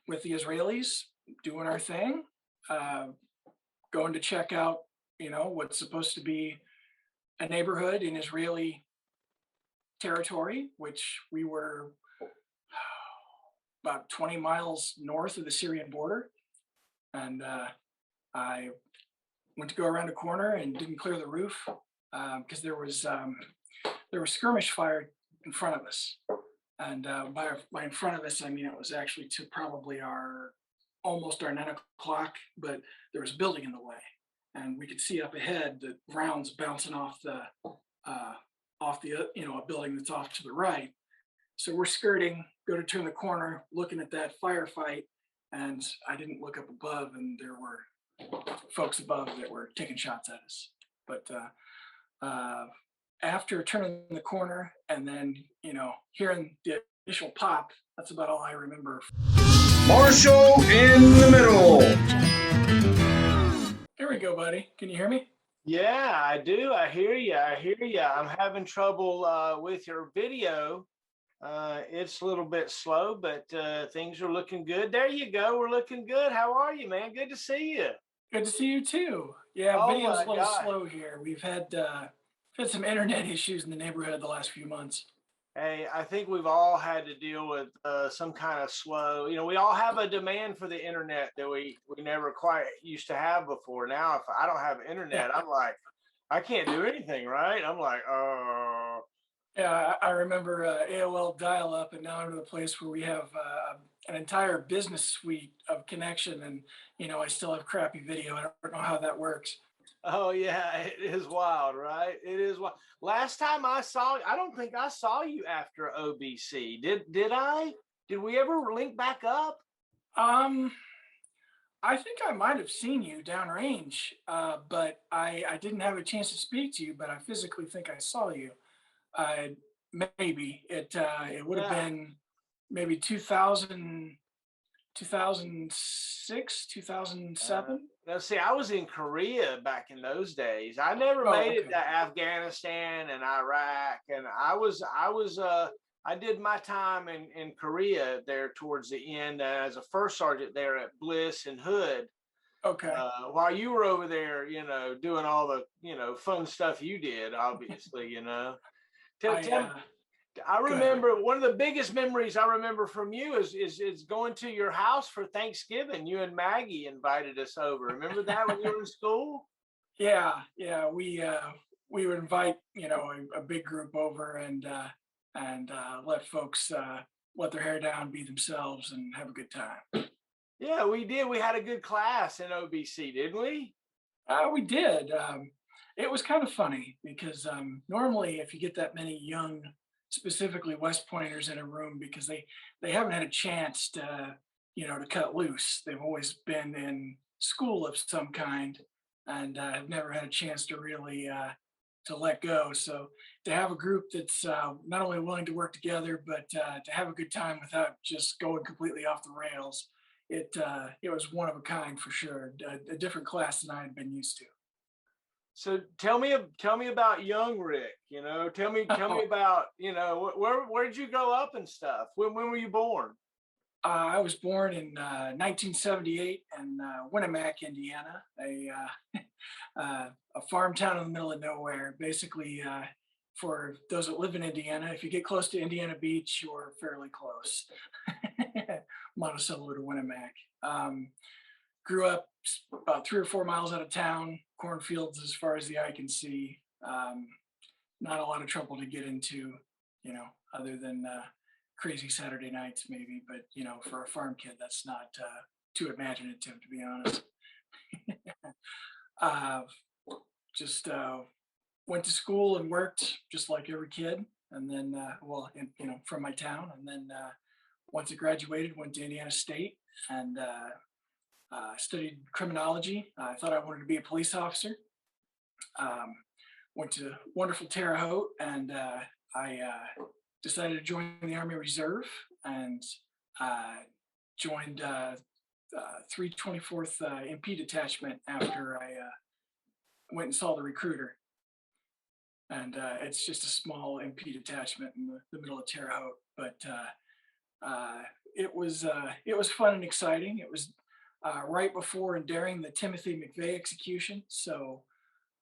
with the Israelis, doing our thing, uh, going to check out, what's supposed to be a neighborhood in Israeli territory, which we were about 20 miles north of the Syrian border. And I went to go around a corner and didn't clear the roof because there was skirmish fire in front of us. And by in front of us, I mean it was actually to probably our almost our 9 o'clock, but there was a building in the way, and we could see up ahead the rounds bouncing off the a building that's off to the right. So we're skirting, go to turn the corner, looking at that firefight, and I didn't look up above, and there were folks above that were taking shots at us. But after turning the corner and then, hearing the initial pop, that's about all I remember. Marshall in the middle. There we go, buddy. Can you hear me? Yeah, I do. I hear you. I hear you. I'm having trouble with your video. It's a little bit slow, but things are looking good. There you go. We're looking good. How are you, man? Good to see you. Good to see you too. Yeah, Oh video's my a little God. slow here. We've had some internet issues in the neighborhood the last few months. Hey, I think we've all had to deal with some kind of slow. We all have a demand for the internet that we never quite used to have before. Now, if I don't have internet, I'm like, I can't do anything, right? I'm like, oh. Yeah, I remember AOL dial-up, and now I'm to the place where we have an entire business suite of connection, and I still have crappy video. I don't know how that works. Oh yeah, it is wild, right? It is wild. Last time I saw, I don't think I saw you after OBC. Did I? Did we ever link back up? Um, I think I might have seen you downrange, but I didn't have a chance to speak to you, but I physically think I saw you. Uh, Maybe it would have Yeah. been maybe 2006, 2007. Now, see, I was in Korea back in those days. I never Oh, made it okay. to Afghanistan and Iraq, and I did my time in Korea there towards the end as a first sergeant there at Bliss and Hood. Okay. While you were over there, doing all the fun stuff you did, obviously, Tell, I tell, I Go ahead. remember one of the biggest memories I remember from you is going to your house for Thanksgiving. You and Maggie invited us over. Remember that when you were in school? Yeah. We would invite a big group over and let folks let their hair down, be themselves, and have a good time. Yeah, we did. We had a good class in OBC, didn't we? We did. It was kind of funny because normally, if you get that many young, specifically West Pointers in a room, because they haven't had a chance to cut loose. They've always been in school of some kind, and have never had a chance to really to let go. So to have a group that's not only willing to work together, but to have a good time without just going completely off the rails, it was one of a kind for sure. A different class than I had been used to. So tell me about young Rick. Tell me about where did you grow up and stuff? When were you born? I was born in 1978 in Winamac, Indiana, a farm town in the middle of nowhere. Basically, for those that live in Indiana, if you get close to Indiana Beach, you're fairly close. Monticello to Winamac. Grew up about 3 or 4 miles out of town, cornfields as far as the eye can see. Not a lot of trouble to get into, other than crazy Saturday nights maybe, but for a farm kid, that's not too imaginative, to be honest. uh, just went to school and worked just like every kid, and then from my town, and then once I graduated, went to Indiana State and studied criminology. I thought I wanted to be a police officer. Um, Went to wonderful Terre Haute, and I decided to join the Army Reserve and joined 324th MP detachment after I went and saw the recruiter. And it's just a small MP detachment in the middle of Terre Haute, but it was fun and exciting. It was right before and during the Timothy McVeigh execution, so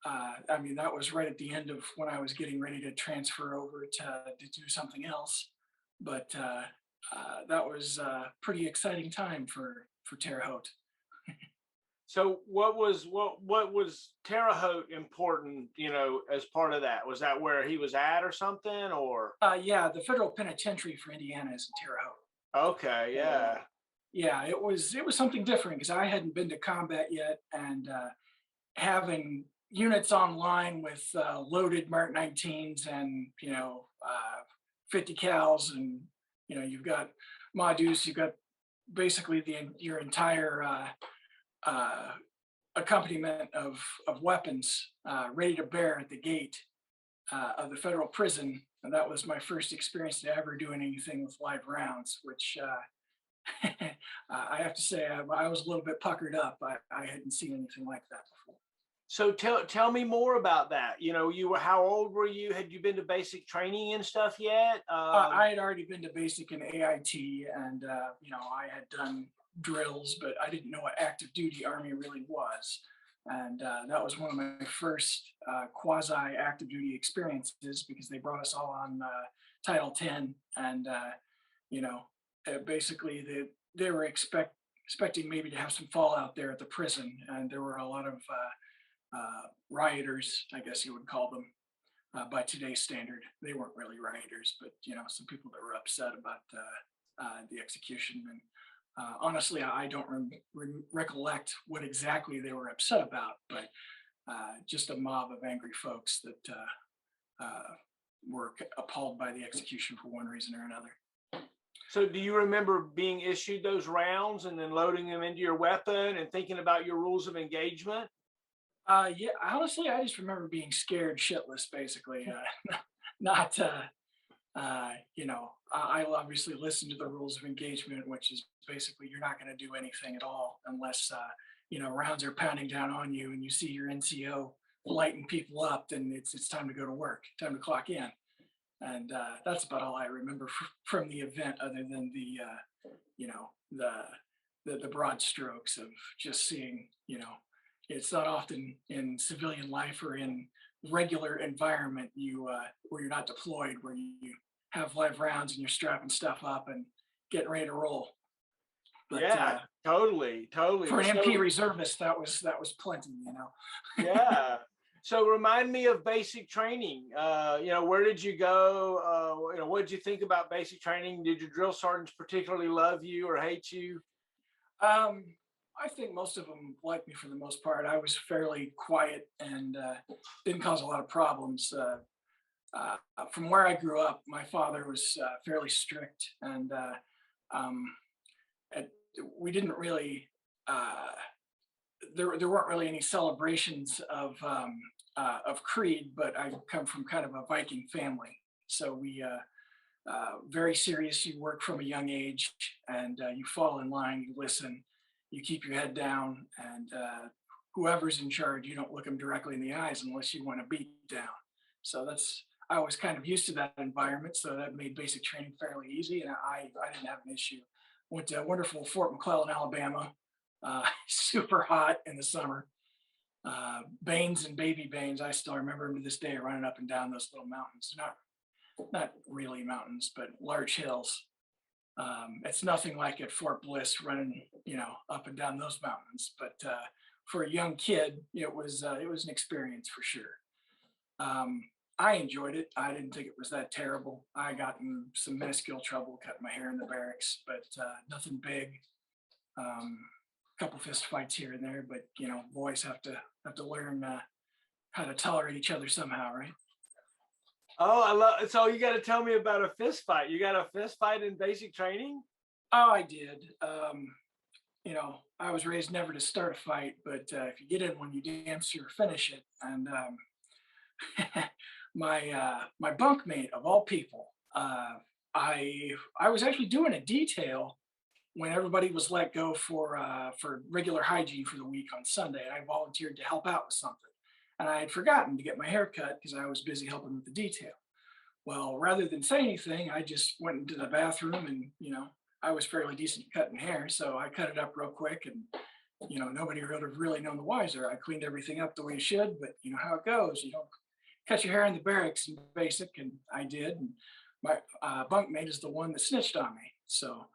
I mean that was right at the end of when I was getting ready to transfer over to do something else. But that was a pretty exciting time for Terre Haute. So what was Terre Haute important, as part of that? Was that where he was at or something or? Yeah, the federal penitentiary for Indiana is in Terre Haute. Okay, So yeah. yeah, it was something different because I hadn't been to combat yet, and having units online with loaded Mark 19s and 50 cals, and you've got Modus, you've got basically your entire uh, accompaniment of weapons ready to bear at the gate of the federal prison. And that was my first experience to ever doing anything with live rounds, which I have to say I was a little bit puckered up. I hadn't seen anything like that before. So tell me more about that. You were how old were you? Had you been to basic training and stuff yet? I had already been to basic and AIT, and I had done drills, but I didn't know what active duty Army really was. And that was one of my first quasi active duty experiences because they brought us all on Title X, and basically they were expecting maybe to have some fallout there at the prison, and there were a lot of rioters, I guess you would call them, by today's standard. They weren't really rioters, but some people that were upset about the execution. And honestly, I don't recollect what exactly they were upset about, but just a mob of angry folks that were appalled by the execution for one reason or another. So do you remember being issued those rounds and then loading them into your weapon and thinking about your rules of engagement? Yeah, honestly, I just remember being scared shitless, basically. Not, I obviously listened to the rules of engagement, which is basically you're not going to do anything at all unless, rounds are pounding down on you and you see your NCO lighting people up, then it's time to go to work, time to clock in. And that's about all I remember from the event, other than you know, the, the broad strokes of just seeing, it's not often in civilian life or in regular environment where you're not deployed, where you have live rounds and you're strapping stuff up and getting ready to roll. But Yeah, totally, for totally. an MP So reservist, that was plenty. yeah. So remind me of basic training. Where did you go? What did you think about basic training? Did your drill sergeants particularly love you or hate you? Um, I think most of them liked me for the most part. I was fairly quiet and didn't cause a lot of problems. From where I grew up, my father was fairly strict, and um, at, we didn't really. There weren't really any celebrations of creed, but I come from kind of a Viking family, so we very serious. You work from a young age, and you fall in line. You listen. You keep your head down, and whoever's in charge, you don't look them directly in the eyes unless you want to beat down. So I was kind of used to that environment, so that made basic training fairly easy, and I didn't have an issue. Went to wonderful Fort McClellan, Alabama. Super hot in the summer. Baines and baby Baines, I still remember them to this day, running up and down those little mountains. Not really mountains, but large hills. It's nothing like at Fort Bliss running, up and down those mountains. But for a young kid, it was an experience for sure. Um, I enjoyed it. I didn't think it was that terrible. I got in some minuscule trouble cutting my hair in the barracks, but nothing big. Couple fist fights here and there, but boys have to learn how to tolerate each other somehow, right? Oh, I love. So you got to tell me about a fist fight. You got a fist fight in basic training? Oh, I did. I was raised never to start a fight, but if you get in one, you damn sure finish it. And my bunkmate of all people, I was actually doing a detail when everybody was let go for regular hygiene for the week on Sunday, and I volunteered to help out with something. And I had forgotten to get my hair cut because I was busy helping with the detail. Well, rather than say anything, I just went into the bathroom and I was fairly decent at cutting hair, so I cut it up real quick, and nobody would have really known the wiser. I cleaned everything up the way you should, but you know how it goes. You don't cut your hair in the barracks in basic, and I did. And my bunkmate is the one that snitched on me, so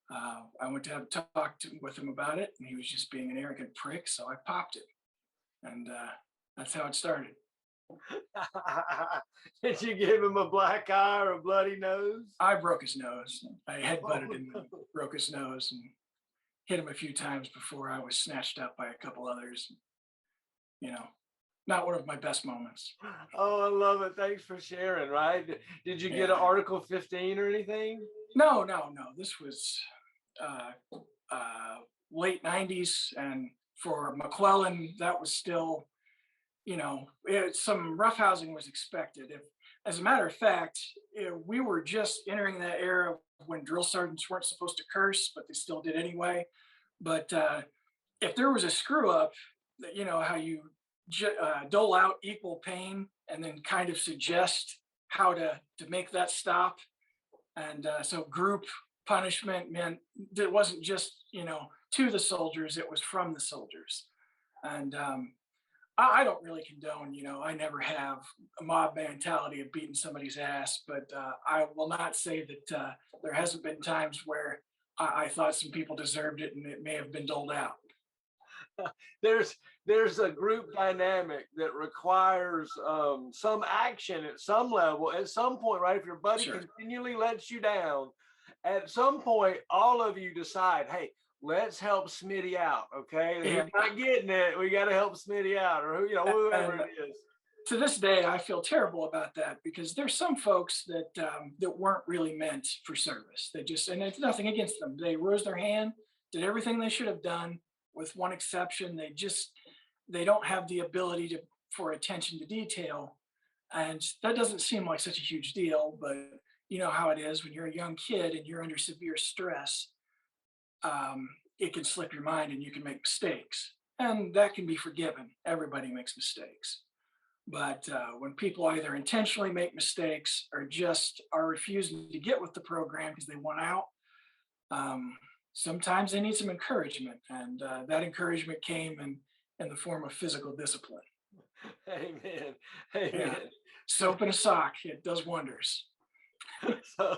I went to have a talk with him about it, and he was just being an arrogant prick, so I popped it, and that's how it started. Did you give him a black eye or a bloody nose? I broke his nose. I Oh, headbutted him and no. broke his nose and hit him a few times before I was snatched up by a couple others. You know, not one of my best moments. Oh, I love it. Thanks for sharing. Right? Did you get an Yeah. Article 15 or anything? No, no, no. This was uh, uh, late 90s. And for McClellan, that was still, some roughhousing was expected. As a matter of fact, we were just entering that era when drill sergeants weren't supposed to curse, but they still did anyway. But if there was a screw up, how you dole out equal pain and then kind of suggest how to make that stop. And so group punishment meant that it wasn't just, to the soldiers, it was from the soldiers. And I don't really condone, I never have a mob mentality of beating somebody's ass, but I will not say that there hasn't been times where I thought some people deserved it and it may have been doled out. There's a group dynamic that requires some action at some level, at some point, right? If your buddy Sure. continually lets you down, at some point, all of you decide, hey, let's help Smitty out. Okay. He's Yeah. not getting it. We got to help Smitty out, or whoever And it is. to this day, I feel terrible about that because there's some folks that weren't really meant for service. They just, and it's nothing against them. They rose their hand, did everything they should have done, with one exception. They don't have the ability for attention to detail, and that doesn't seem like such a huge deal. But you know how it is when you're a young kid and you're under severe stress. It can slip your mind and you can make mistakes, and that can be forgiven. Everybody makes mistakes. But when people either intentionally make mistakes or just are refusing to get with the program because they want out, um, sometimes they need some encouragement. And that encouragement came in the form of physical discipline. Amen. Yeah. Amen. Soap and a sock, it does wonders. So,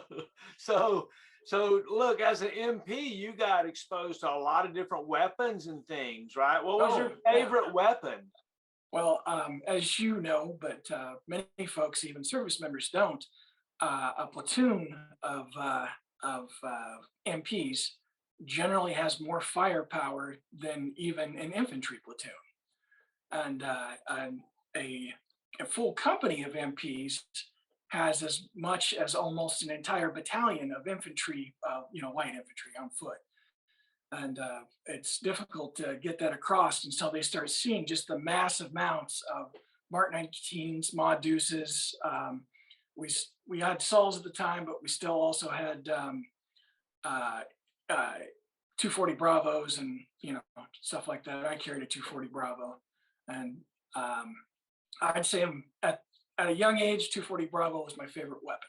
so, so look, as an MP, you got exposed to a lot of different weapons and things, right? What was your Oh, yeah. favorite weapon? Well, as you know, but many folks, even service members, don't. A platoon of MPs generally has more firepower than even an infantry platoon, and a full company of MPs has as much as almost an entire battalion of infantry, light infantry on foot. And it's difficult to get that across until they start seeing just the massive amounts of Mark 19s, Ma Deuces. We had Sauls at the time, but we still also had uh, uh, 240 Bravos and stuff like that. I carried a 240 Bravo, and um, I'd say at a young age, 240 Bravo was my favorite weapon.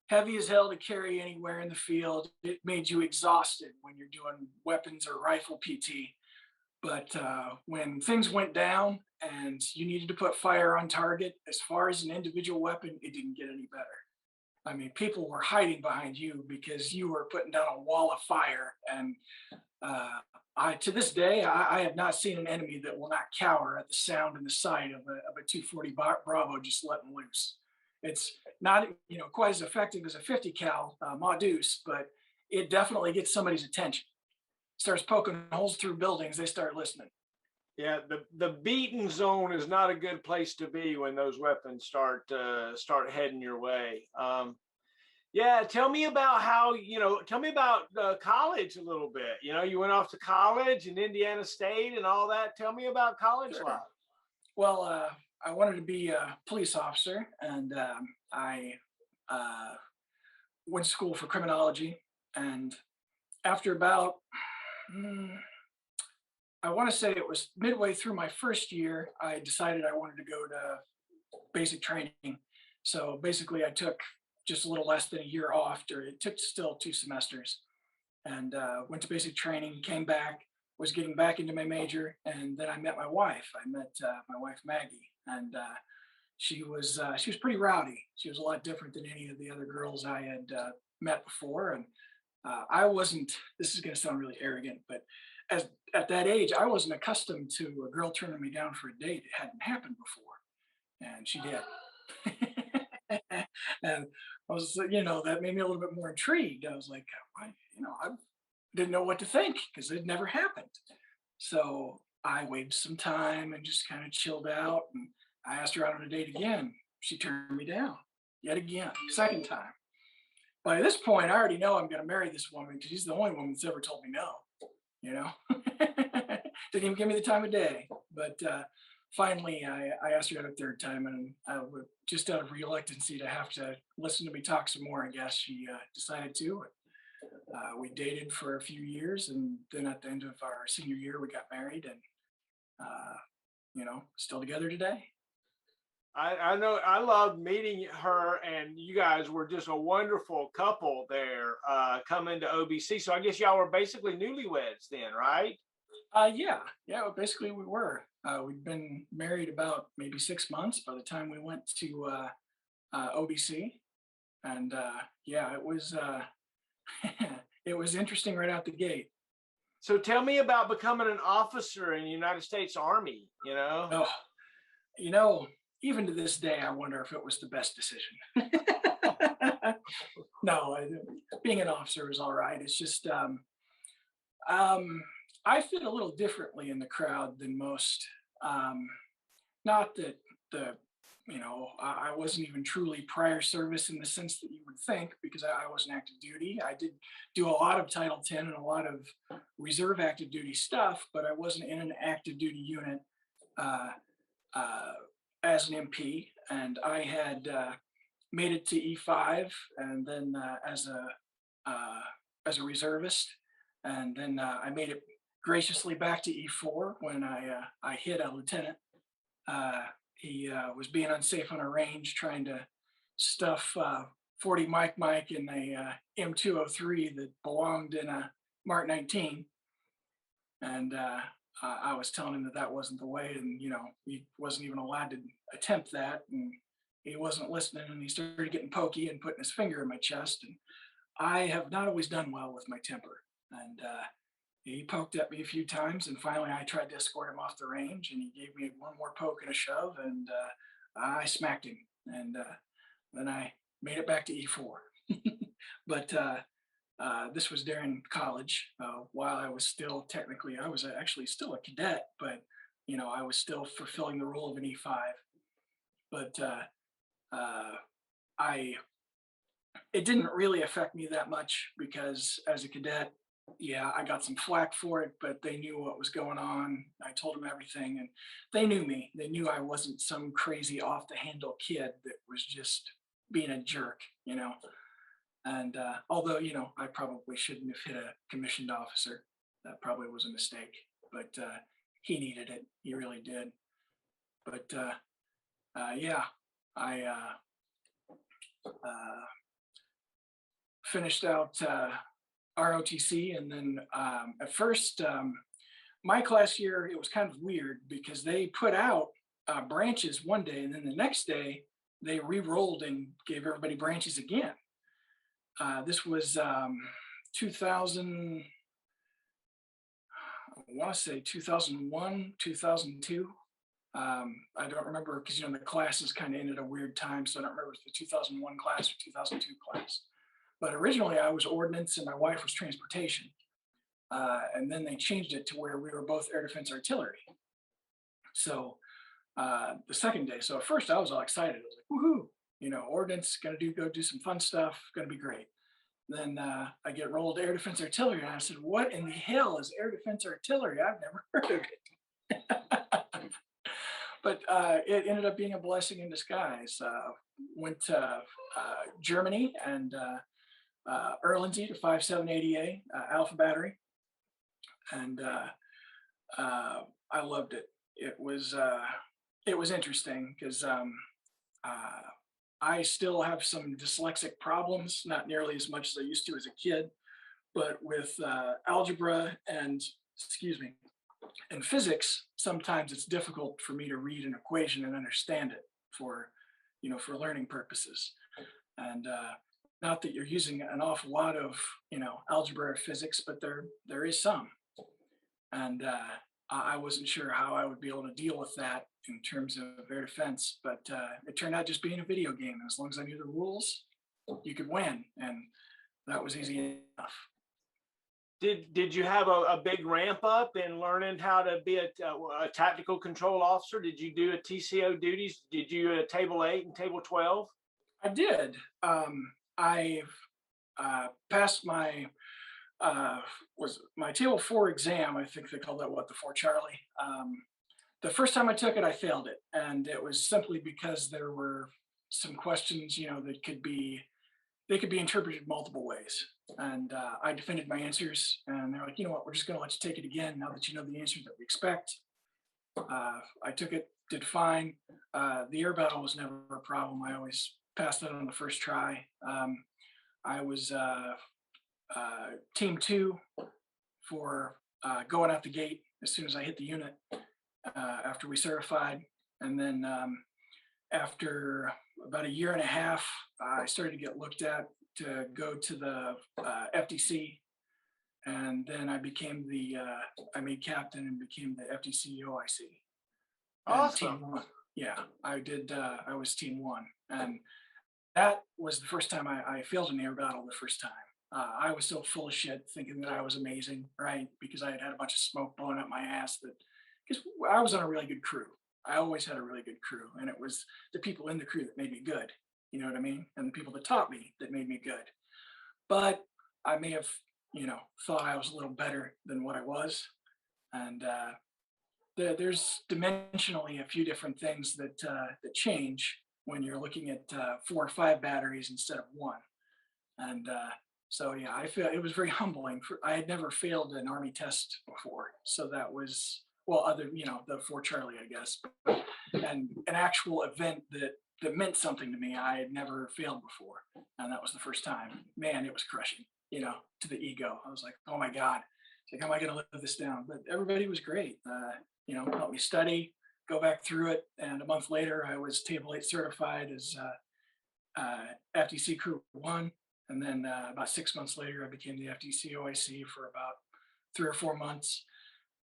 Heavy as hell to carry anywhere in the field. It made you exhausted when you're doing weapons or rifle PT. But when things went down and you needed to put fire on target, as far as an individual weapon, it didn't get any better. I mean, people were hiding behind you because you were putting down a wall of fire. And to this day, I have not seen an enemy that will not cower at the sound and the sight of a 240 Bravo just letting loose. It's not quite as effective as a 50 cal Ma Deuce, but it definitely gets somebody's attention. Starts poking holes through buildings, they start listening. Yeah, the beaten zone is not a good place to be when those weapons start heading your way. Yeah, tell me about tell me about college a little bit. You went off to college in Indiana State and all that. Tell me about college Sure. life. Well, I wanted to be a police officer, and I went to school for criminology. And after about, I want to say it was midway through my first year, I decided I wanted to go to basic training. So basically, I took just a little less than a year off. It took still 2 semesters, and went to basic training, came back, was getting back into my major, and then I met my wife. I met my wife Maggie, and she was pretty rowdy. She was a lot different than any of the other girls I had met before, and I wasn't. This is going to sound really arrogant, but as at that age, I wasn't accustomed to a girl turning me down for a date. It hadn't happened before, and she did. And I was, that made me a little bit more intrigued. I was like, I didn't know what to think because it never happened. So I waited some time and just kind of chilled out. And I asked her out on a date again. She turned me down yet again, second time. By this point, I already know I'm going to marry this woman because she's the only woman that's ever told me no. You know, didn't even give me the time of day. But finally, I asked her out a third time, and just out of reluctancy to have to listen to me talk some more, I guess she decided to. We dated for a few years, and then at the end of our senior year, we got married, and still together today. I know I loved meeting her, and you guys were just a wonderful couple there coming to OBC. So I guess y'all were basically newlyweds then, right? Yeah. Well, basically, we were. We'd been married about maybe 6 months by the time we went to OBC, and yeah, it was it was interesting right out the gate. So tell me about becoming an officer in the United States Army, you know? Oh, you know, even to this day, I wonder if it was the best decision. No, being an officer is all right. It's just I fit a little differently in the crowd than most. Um, Not that I wasn't even truly prior service in the sense that you would think, because I wasn't active duty. I did do a lot of Title X and a lot of reserve active duty stuff, but I wasn't in an active duty unit uh, uh, as an MP. And I had made it to E5, and then uh, as a reservist, and then I made it graciously back to E4 when I hit a lieutenant. He was being unsafe on a range, trying to stuff 40 Mike in a M203 that belonged in a Mark 19, and I was telling him that that wasn't the way, and he wasn't even allowed to attempt that, and he wasn't listening, and he started getting pokey and putting his finger in my chest, and I have not always done well with my temper, and he poked at me a few times, and finally I tried to escort him off the range, and he gave me one more poke and a shove, and I smacked him, and then I made it back to E4. But this was during college, while I was still technically, I was actually still a cadet, but I was still fulfilling the role of an E5. But I it didn't really affect me that much because as a cadet, yeah, I got some flack for it, but they knew what was going on. I told them everything, and they knew me. They knew I wasn't some crazy off the handle kid that was just being a jerk. And although, I probably shouldn't have hit a commissioned officer, that probably was a mistake, but he needed it. He really did. But yeah, I uh, finished out ROTC, and then at first, my class year, it was kind of weird because they put out branches one day, and then the next day they re-rolled and gave everybody branches again. This was 2000, I want to say 2001, 2002. I don't remember because the classes kind of ended at a weird time, so I don't remember if it was the 2001 class or 2002 class. But originally I was ordnance and my wife was transportation. And then they changed it to where we were both air defense artillery. So the second day, so at first I was all excited. I was like, woohoo, ordnance, gonna go do some fun stuff, gonna be great. Then I get rolled to air defense artillery, and I said, what in the hell is air defense artillery? I've never heard of it. But it ended up being a blessing in disguise. Went to Germany and Erlandsey to 5780A Alpha Battery, and I loved it. It was interesting because I still have some dyslexic problems, not nearly as much as I used to as a kid, but with algebra and, excuse me, and physics, sometimes it's difficult for me to read an equation and understand it for, for learning purposes. And not that you're using an awful lot of, algebra or physics, but there is some. And I wasn't sure how I would be able to deal with that in terms of air defense, but it turned out just being a video game. As long as I knew the rules, you could win, and that was easy enough. Did you have a big ramp up in learning how to be a tactical control officer? Did you do a TCO duties? Did you do a Table 8 and Table 12? I did. I passed my was my Table 4 exam. I think they call that what, the 4 Charlie. The first time I took it, I failed it, and it was simply because there were some questions, that they could be interpreted multiple ways. And I defended my answers, and they're like, you know what, we're just going to let you take it again now that you know the answers that we expect. I took it, did fine. The air battle was never a problem. I always passed it on the first try. I was team 2 for going out the gate as soon as I hit the unit after we certified. And then after about a year and a half, I started to get looked at to go to the FDC. And then I became I made captain and became the FDC OIC. Awesome. Team 1. Yeah, I did. I was team 1. And that was the first time I failed an air battle the first time. I was so full of shit thinking that I was amazing, right? Because I had had a bunch of smoke blowing up my ass, because I was on a really good crew. I always had a really good crew, and it was the people in the crew that made me good. You know what I mean? And the people that taught me that made me good. But I may have, thought I was a little better than what I was. And there's dimensionally a few different things that change when you're looking at 4 or 5 batteries instead of 1. And so yeah, I feel it was very humbling. I had never failed an Army test before, so that was, well, other, the 4 Charlie, I guess, and an actual event that meant something to me. I had never failed before, and that was the first time. Man, it was crushing, to the ego. I was like, oh my God, it's like, how am I going to live this down? But everybody was great. Helped me study, go back through it, and a month later, I was Table 8 certified as FDC Crew 1. And then about 6 months later, I became the FDC OIC for about 3 or 4 months.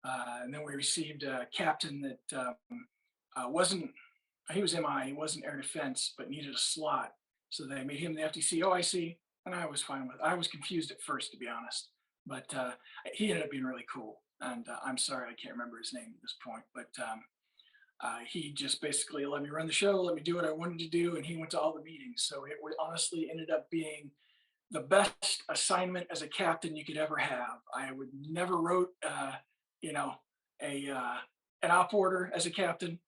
And then we received a captain that he was MI, he wasn't air defense, but needed a slot. So they made him the FDC OIC, and I was fine with it. I was confused at first, to be honest, but he ended up being really cool. And I'm sorry, I can't remember his name at this point, but he just basically let me run the show, let me do what I wanted to do, and he went to all the meetings. So it honestly ended up being the best assignment as a captain you could ever have. I would never wrote, an op order as a captain.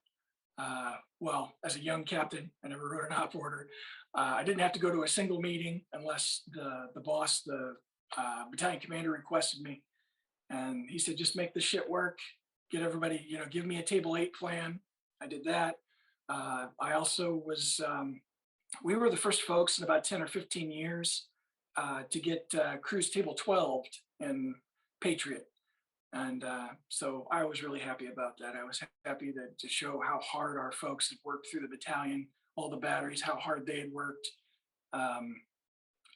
As a young captain, I never wrote an op order. I didn't have to go to a single meeting unless the boss, the battalion commander, requested me. And he said, just make this shit work. Get everybody, give me a Table 8 plan. I did that. I also was, we were the first folks in about 10 or 15 years to get Cruise Table 12 in Patriot. And so I was really happy about that. I was happy to show how hard our folks had worked through the battalion, all the batteries, how hard they had worked.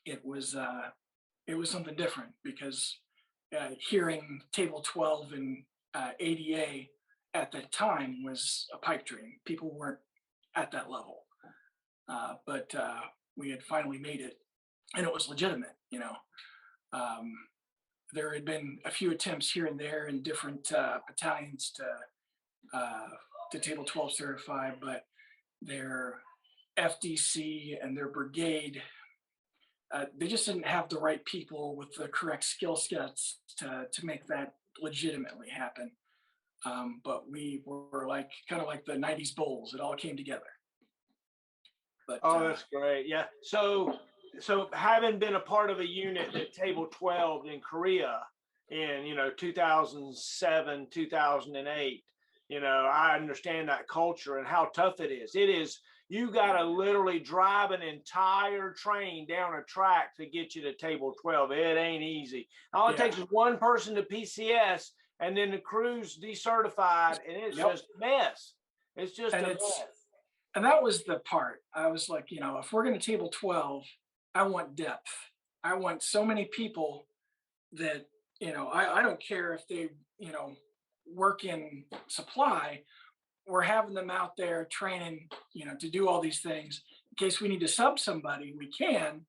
It was something different, because hearing Table 12 and ADA at that time was a pipe dream. People weren't at that level, but we had finally made it, and it was legitimate. There had been a few attempts here and there in different battalions to Table 12 certify, but their FDC and their brigade, they just didn't have the right people with the correct skill sets to make that legitimately happen. But we were kind of like the 90s Bulls. It all came together. But, that's great. Yeah. So having been a part of a unit at Table 12 in Korea in 2007, 2008, I understand that culture and how tough it is. It is, You got to literally drive an entire train down a track to get you to table 12. It ain't easy. All it takes is one person to PCS, and then the crew's decertified, and it's just a mess. It's just a mess. And that was the part. I was like, you know, if we're going to table 12, I want depth. I want so many people that, you know, I don't care if they, you know, work in supply. We're having them out there training, you know, to do all these things. In case we need to sub somebody, we can.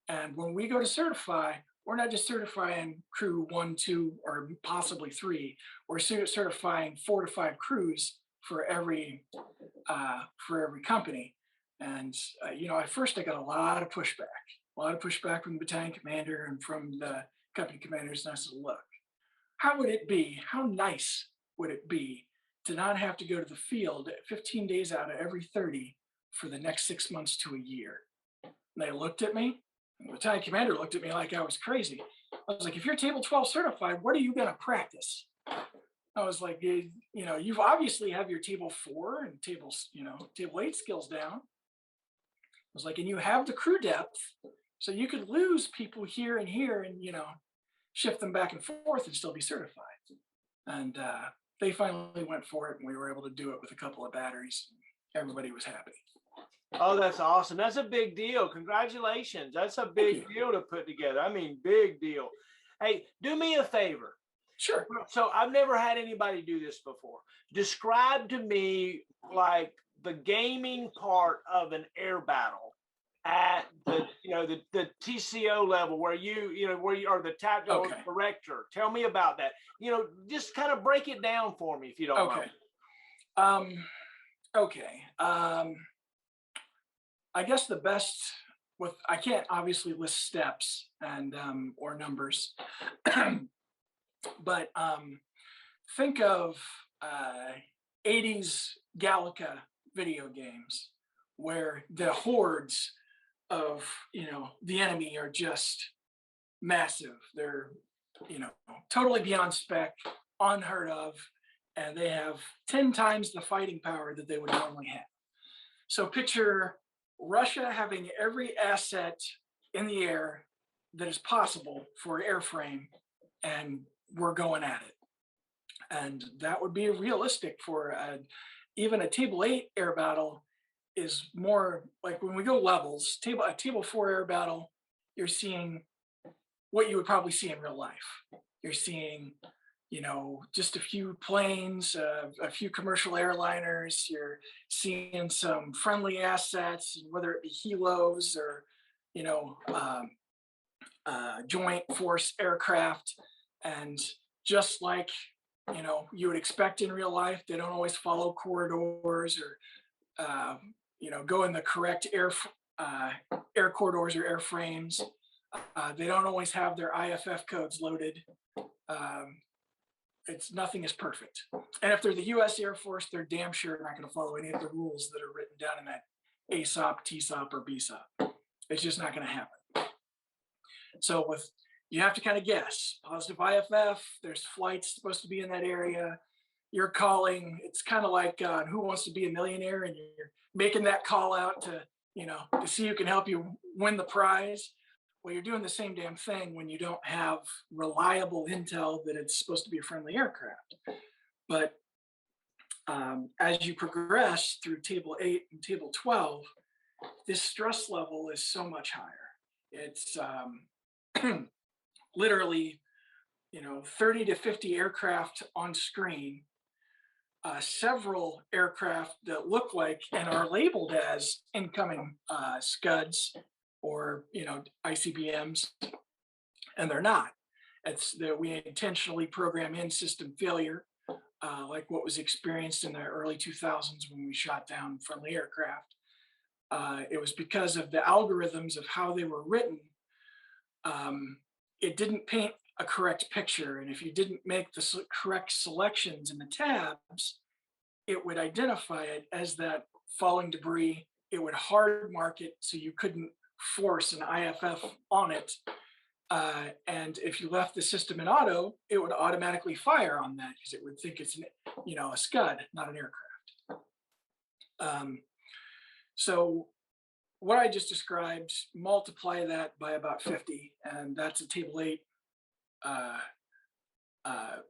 And when we go to certify, we're not just certifying crew 1, 2, or possibly 3. We're certifying 4 to 5 crews for every company. And you know, at first I got a lot of pushback from the battalion commander and from the company commanders. And I said, look, how would it be? How nice would it be to not have to go to the field 15 days out of every 30 for the next 6 months to a year? And they looked at me. The battalion commander looked at me like I was crazy. I was like, if you're table 12 certified, what are you going to practice? I was like, you know, you've obviously have your table 4 and table 8 skills down. I was like, and you have the crew depth, so you could lose people here and here and, you know, shift them back and forth and still be certified. And they finally went for it, and we were able to do it with a couple of batteries. Everybody was happy. Oh, that's awesome. That's a big deal. Congratulations. That's a big deal to put together. I mean, big deal. Hey, do me a favor. Sure. So I've never had anybody do this before. Describe to me like the gaming part of an air battle at the, you know, the TCO level where where you are the tactical director. Tell me about that. You know, just kind of break it down for me if you don't mind. I guess the best I can't obviously list steps and or numbers, but think of 80s Gallica video games where the hordes of, you know, the enemy are just massive. They're, you know, totally beyond spec, unheard of, and they have 10 times the fighting power that they would normally have. So picture Russia having every asset in the air that is possible for airframe, and we're going at it. And that would be realistic for even a table 8 air battle is more like when we go levels, a table 4 air battle, you're seeing what you would probably see in real life. You're seeing, you know, just a few planes, a few commercial airliners. You're seeing some friendly assets, whether it be helos or, you know, joint force aircraft. And just like, you know, you would expect in real life, they don't always follow corridors or, you know, go in the correct air corridors or airframes. They don't always have their IFF codes loaded. Nothing is perfect. And if they're the US Air Force, they're damn sure not going to follow any of the rules that are written down in that ASOP, TSOP, or BSOP. It's just not going to happen. So you have to kind of guess. Positive IFF, there's flights supposed to be in that area. You're calling, it's kind of like Who Wants to Be a Millionaire, and you're making that call out to, you know, to see who can help you win the prize. Well, you're doing the same damn thing when you don't have reliable intel that it's supposed to be a friendly aircraft. But as you progress through table 8 and table 12, this stress level is so much higher. It's literally, you know, 30 to 50 aircraft on screen, several aircraft that look like and are labeled as incoming Scuds or, you know, ICBMs, and they're not. It's that we intentionally program in system failure, like what was experienced in the early 2000s when we shot down friendly aircraft. It was because of the algorithms of how they were written. It didn't paint a correct picture, and if you didn't make the correct selections in the tabs, it would identify it as that falling debris. It would hard mark it so you couldn't force an IFF on it. And if you left the system in auto, it would automatically fire on that because it would think it's a Scud, not an aircraft. So what I just described, multiply that by about 50, and that's a Table 8 uh,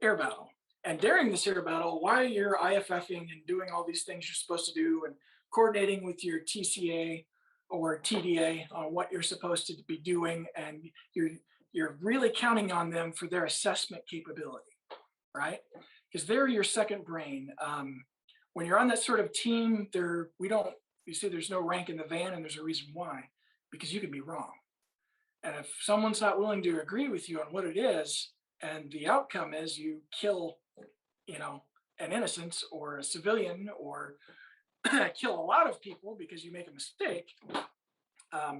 air battle. And during this air battle, while you're IFFing and doing all these things you're supposed to do and coordinating with your TCA or TDA on what you're supposed to be doing, and you're really counting on them for their assessment capability, right? Because they're your second brain. When you're on that sort of team, you say there's no rank in the van, and there's a reason why, because you can be wrong. And if someone's not willing to agree with you on what it is, and the outcome is you kill, an innocent or a civilian, or kill a lot of people because you make a mistake,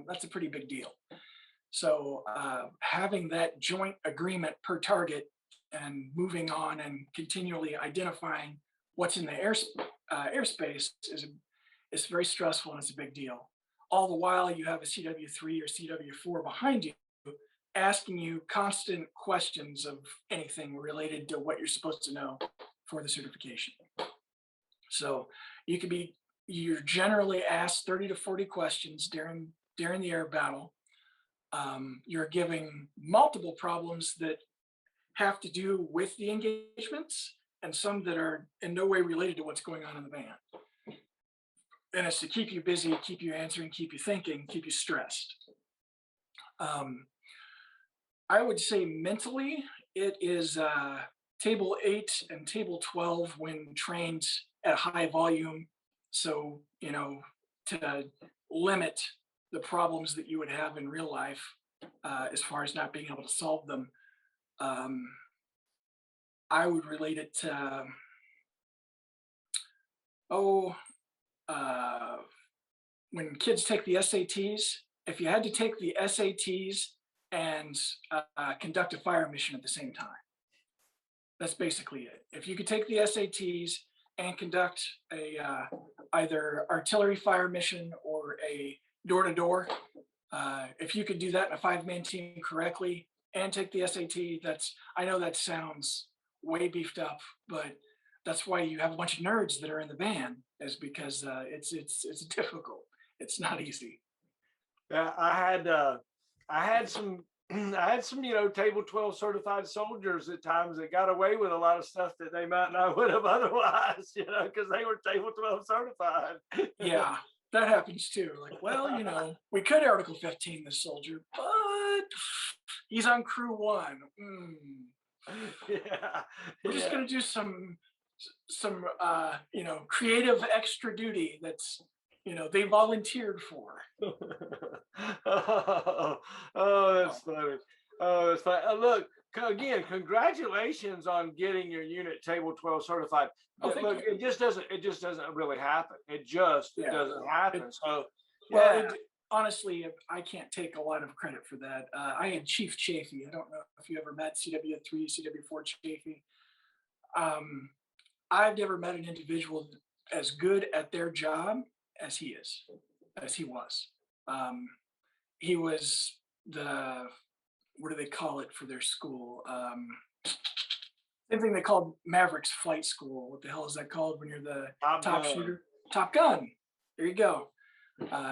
that's a pretty big deal. So having that joint agreement per target and moving on and continually identifying what's in the airspace is very stressful, and it's a big deal. All the while you have a CW3 or CW4 behind you asking you constant questions of anything related to what you're supposed to know for the certification. So you're generally asked 30 to 40 questions during the air battle. You're giving multiple problems that have to do with the engagements, and some that are in no way related to what's going on in the van. And it's to keep you busy, keep you answering, keep you thinking, keep you stressed. I would say mentally, it is Table 8 and Table 12 when trained at high volume. So, to limit the problems that you would have in real life as far as not being able to solve them. I would relate it to, when kids take the SATs, if you had to take the SATs and conduct a fire mission at the same time. That's basically it. If you could take the SATs and conduct a either artillery fire mission or a door-to-door, if you could do that in a 5-man team correctly and take the SAT, I know that sounds way beefed up, but that's why you have a bunch of nerds that are in the van, is because it's difficult. It's not easy. Yeah, I had some Table 12 certified soldiers at times that got away with a lot of stuff that they might not would have otherwise, because they were Table 12 certified. Yeah, that happens too. Like, well, we could Article 15 this soldier, but he's on crew 1. Yeah. We're just gonna do some creative extra duty that's they volunteered for. That's funny. Oh, that's funny. Look, again, congratulations on getting your unit Table 12 certified. Oh, thank Look, you. it just doesn't really happen. It doesn't happen. So Well, honestly, I can't take a lot of credit for that. I had Chief Chafee. I don't know if you ever met CW3, CW4 Chafee. I've never met an individual as good at their job as he was. He was what do they call it for their school? Same thing they called Mavericks Flight School. What the hell is that called when you're the top shooter? Top Gun. There you go.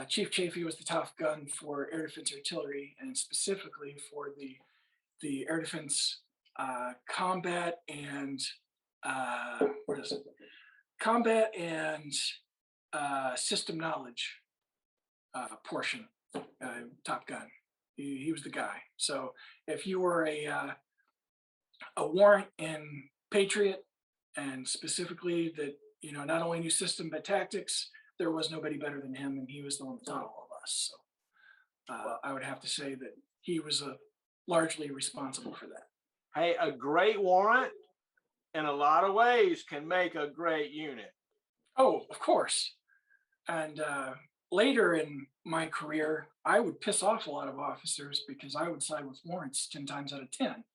Chief Chafee was the Top Gun for air defense artillery, and specifically for the air defense combat and combat and system knowledge portion. Top Gun. He was the guy. So if you were a warrant in Patriot, and specifically that not only knew system but tactics, there was nobody better than him, and he was the one that taught all of us. So I would have to say that he was largely responsible for that. Hey, a great warrant in a lot of ways can make a great unit. Oh, of course. And later in my career, I would piss off a lot of officers because I would side with warrants 10 times out of 10.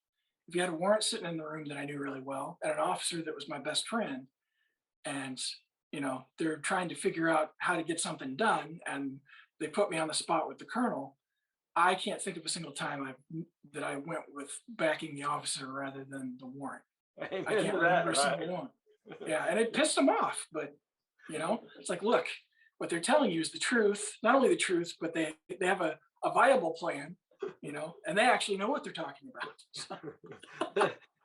If you had a warrant sitting in the room that I knew really well, and an officer that was my best friend, and they're trying to figure out how to get something done, and they put me on the spot with the colonel, I can't think of a single time that I went with backing the officer rather than the warrant. Amen I can't remember a single one. Yeah, and it pissed them off, but it's like, look, what they're telling you is the truth, not only the truth, but they have a viable plan, and they actually know what they're talking about. So,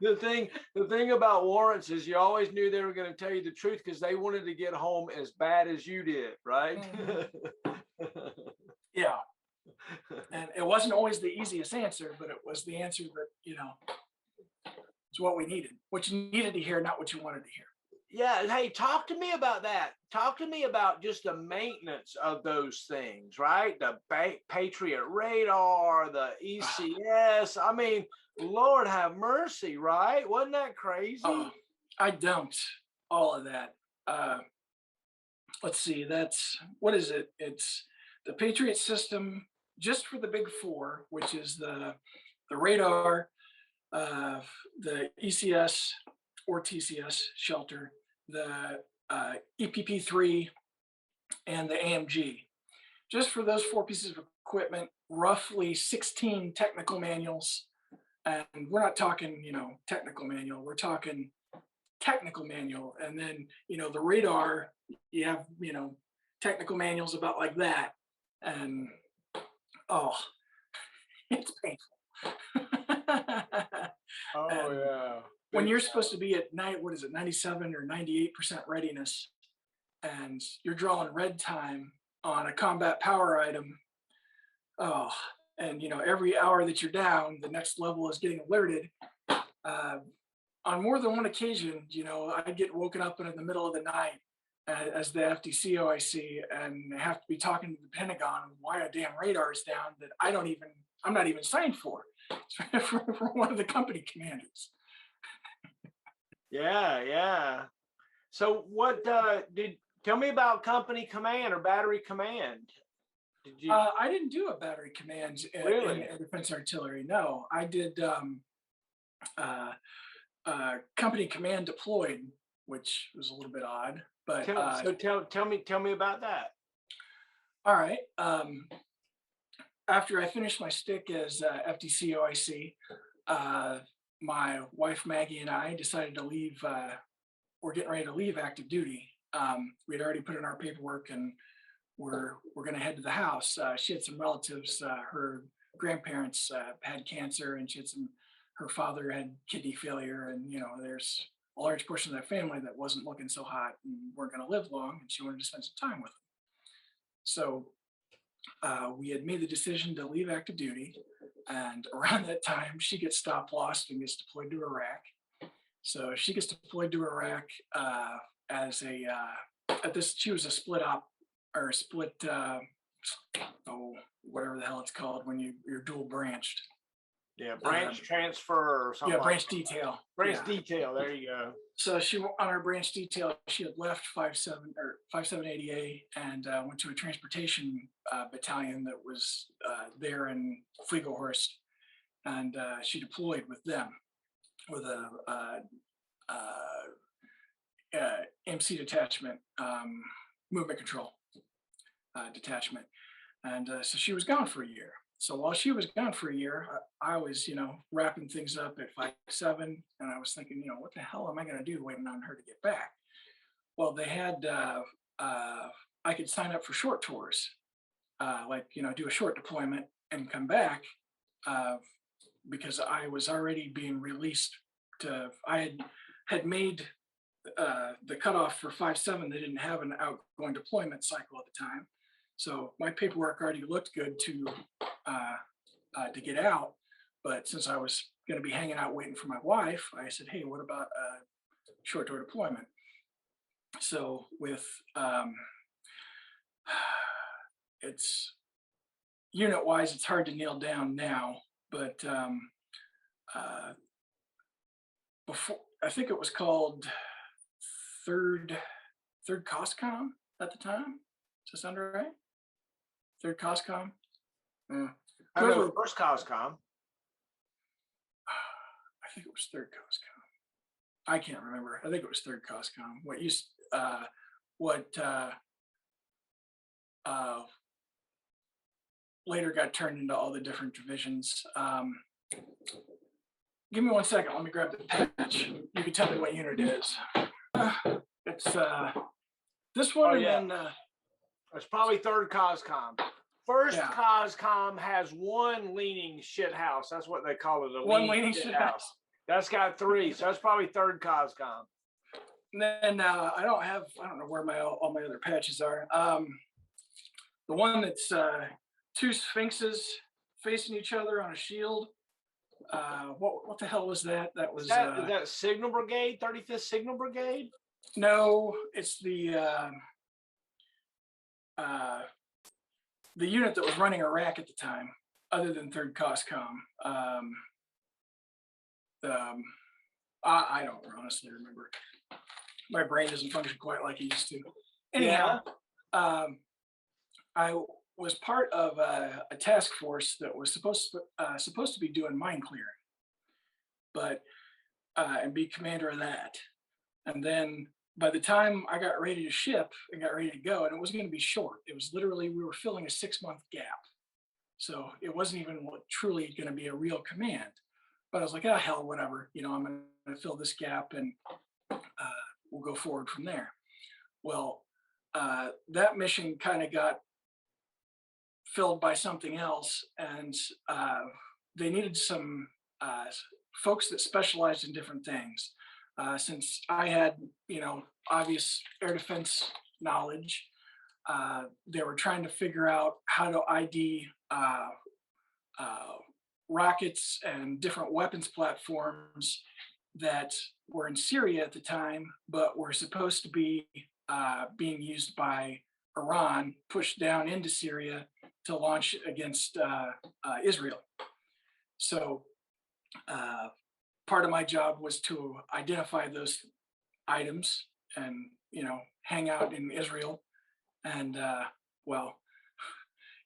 The thing about warrants is you always knew they were going to tell you the truth because they wanted to get home as bad as you did, right? yeah, and it wasn't always the easiest answer, but it was the answer that it's what we needed, what you needed to hear, not what you wanted to hear. Yeah. Hey, talk to me about that. Talk to me about just the maintenance of those things, right? The Patriot radar, the ECS. I mean, Lord have mercy, right? Wasn't that crazy? I dumped all of that. Let's see, what is it? It's the Patriot system just for the big four, which is the radar, uh, the ECS or TCS shelter, the EPP3, and the AMG. Just for those four pieces of equipment, roughly 16 technical manuals. And we're not talking, technical manual, we're talking technical manual. And then, the radar, you have, technical manuals about like that. And oh, it's painful. Oh, And yeah. when you're supposed to be at night, what is it, 97 or 98% readiness, and you're drawing red time on a combat power item. Oh, and every hour that you're down, the next level is getting alerted. On more than one occasion, I'd get woken up in the middle of the night as the FDCOIC and have to be talking to the Pentagon on why a damn radar is down that I'm not even signed for for one of the company commanders. Yeah, yeah. So what tell me about company command or battery command? Did you I didn't do a battery command really? in defense artillery. No, I did company command deployed, which was a little bit odd. But Tell me about that. all right. After I finished my stick as FDCOIC, my wife Maggie and I decided to leave. We're getting ready to leave active duty. We had already put in our paperwork, and we're going to head to the house. She had some relatives. Her grandparents had cancer, and her father had kidney failure, and there's a large portion of that family that wasn't looking so hot and weren't going to live long, and she wanted to spend some time with them. So we had made the decision to leave active duty, and around that time, she gets stop lost and gets deployed to Iraq. So she gets deployed to Iraq as she was a split op or split, whatever the hell it's called when you're dual branched. Yeah, branch transfer or something. Yeah, branch detail. Branch detail. There you go. So on her branch detail, she had left 578A and went to a transportation battalion that was there in Fliegelhorst, and she deployed with them with a MC detachment, movement control detachment, and so she was gone for a year. So while she was gone for a year, I was, wrapping things up at 5.7, and I was thinking, what the hell am I going to do waiting on her to get back? Well, they had, I could sign up for short tours, do a short deployment and come back because I was already being released I had made the cutoff for 5.7. They didn't have an outgoing deployment cycle at the time. So my paperwork already looked good to get out, but since I was going to be hanging out waiting for my wife, I said, "Hey, what about a short tour deployment?" So with it's unit wise, it's hard to nail down now, but before I think it was called third COSCOM at the time. Does that sound right? Third COSCOM. I remember first COSCOM. I think it was third COSCOM. I can't remember. I think it was third COSCOM. Later got turned into all the different divisions. Give me 1 second. Let me grab the patch. You can tell me what unit it is. It's this one, and then It's probably third COSCOM. First Yeah. COSCOM has one leaning shit house. That's what they call it. A One leaning shit house. That's got 3. So that's probably third COSCOM. And then I don't know where all my other patches are. The one that's 2 sphinxes facing each other on a shield. What the hell was that? That was Is that Signal Brigade, 35th Signal Brigade? no, it's the unit that was running Iraq at the time, other than third COSCOM. I don't honestly remember. My brain doesn't function quite like it used to. Anyhow, I was part of a task force that was supposed to be doing mine clearing, but and be commander of that. And then by the time I got ready to ship and got ready to go, and it wasn't going to be short. It was literally we were filling a 6-month gap, so it wasn't even truly going to be a real command. But I was like, oh hell, whatever. I'm going to fill this gap and we'll go forward from there. Well, that mission kind of got filled by something else, and they needed some folks that specialized in different things. Since I had, obvious air defense knowledge, they were trying to figure out how to ID rockets and different weapons platforms that were in Syria at the time, but were supposed to be being used by Iran, pushed down into Syria to launch against Israel. So part of my job was to identify those items and, hang out in Israel. And well,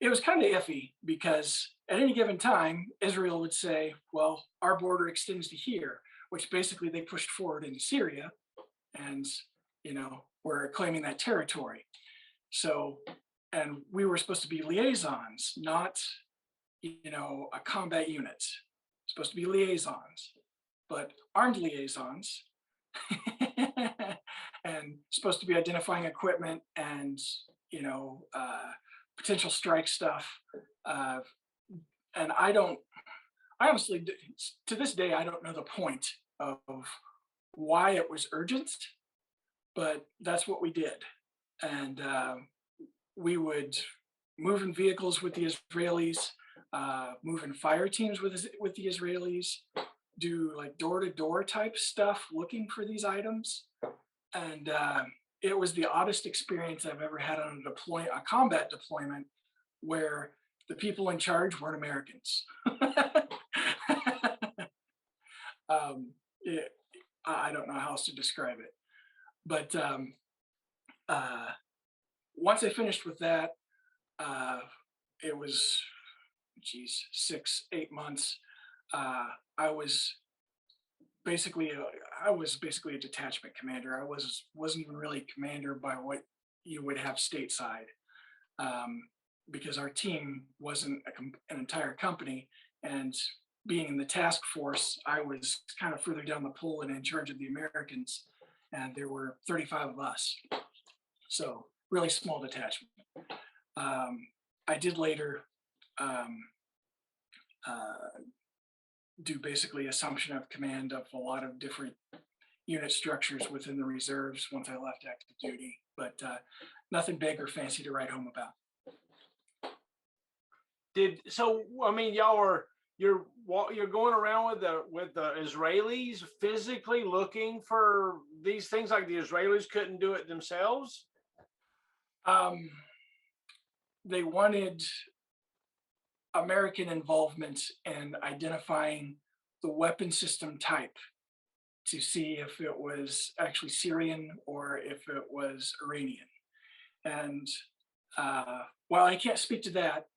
it was kind of iffy because at any given time, Israel would say, well, our border extends to here, which basically they pushed forward into Syria and, were claiming that territory. So, and we were supposed to be liaisons, not, a combat unit. Supposed to be liaisons, but armed liaisons, and supposed to be identifying equipment and, potential strike stuff. And I honestly, to this day, I don't know the point of why it was urgent, but that's what we did. And we would move in vehicles with the Israelis, move in fire teams with the Israelis, do like door-to-door type stuff looking for these items. And it was the oddest experience I've ever had on a combat deployment where the people in charge weren't Americans. I don't know how else to describe it. But once I finished with that, it was, 6-8 months. I was basically a detachment commander. I wasn't even really commander by what you would have stateside, because our team wasn't an entire company. And being in the task force, I was kind of further down the pole and in charge of the Americans, and there were 35 of us. So really small detachment. I did later do basically assumption of command of a lot of different unit structures within the reserves once I left active duty, but nothing big or fancy to write home about. You're going around with the Israelis physically looking for these things, like the Israelis couldn't do it themselves? They wanted American involvement in identifying the weapon system type to see if it was actually Syrian or if it was Iranian. And while I can't speak to that,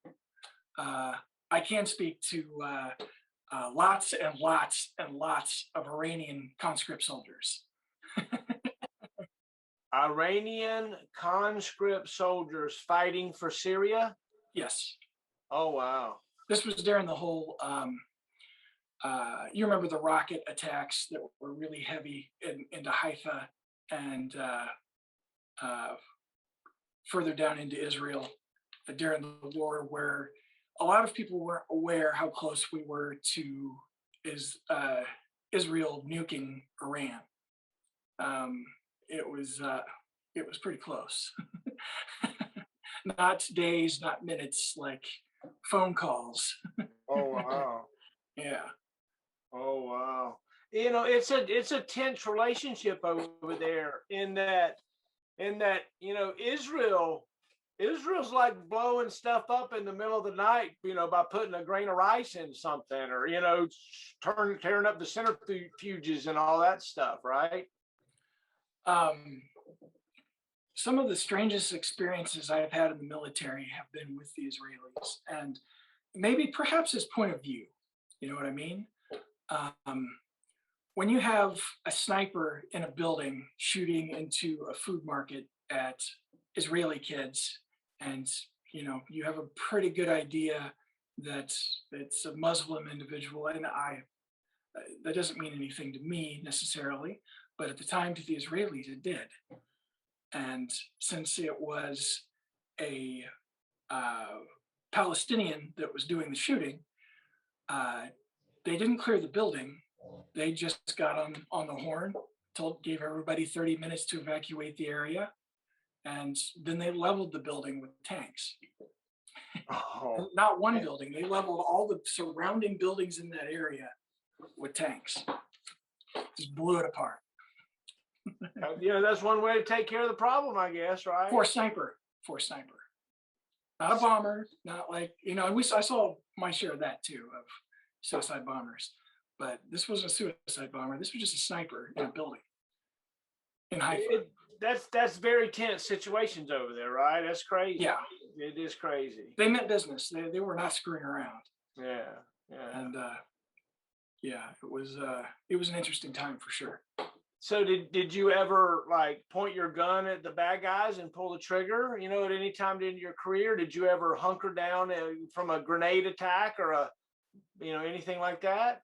I can speak to lots and lots and lots of Iranian conscript soldiers. Iranian conscript soldiers fighting for Syria? Yes. Oh, wow. This was during the whole, you remember the rocket attacks that were really heavy into Haifa and further down into Israel during the war, where a lot of people weren't aware how close we were to Israel nuking Iran. Um, it was pretty close. Not days, not minutes, like phone calls. Oh wow. Yeah. Oh wow. It's a tense relationship over there in that, Israel's like blowing stuff up in the middle of the night, by putting a grain of rice in something, or tearing up the centrifuges and all that stuff, right? Um, some of the strangest experiences I've had in the military have been with the Israelis, and maybe perhaps his point of view. You know what I mean? Um, when you have a sniper in a building shooting into a food market at Israeli kids, and you have a pretty good idea that it's a Muslim individual, and that doesn't mean anything to me necessarily, but at the time to the Israelis it did. And since it was a uh, Palestinian that was doing the shooting, uh, they didn't clear the building. They just got on the horn, gave everybody 30 minutes to evacuate the area, and then they leveled the building with tanks. Oh, Not one building, they leveled all the surrounding buildings in that area with tanks. Just blew it apart. that's one way to take care of the problem, I guess, right? For a sniper, not a bomber, not like, I saw my share of that too, of suicide bombers, but this wasn't a suicide bomber. This was just a sniper in a building in Haifa. That's very tense situations over there, right? That's crazy. Yeah, It is crazy. they meant business. They were not screwing around. Yeah, yeah. And yeah, it was an interesting time for sure. So did you ever like point your gun at the bad guys and pull the trigger? At any time in your career, did you ever hunker down from a grenade attack or anything like that?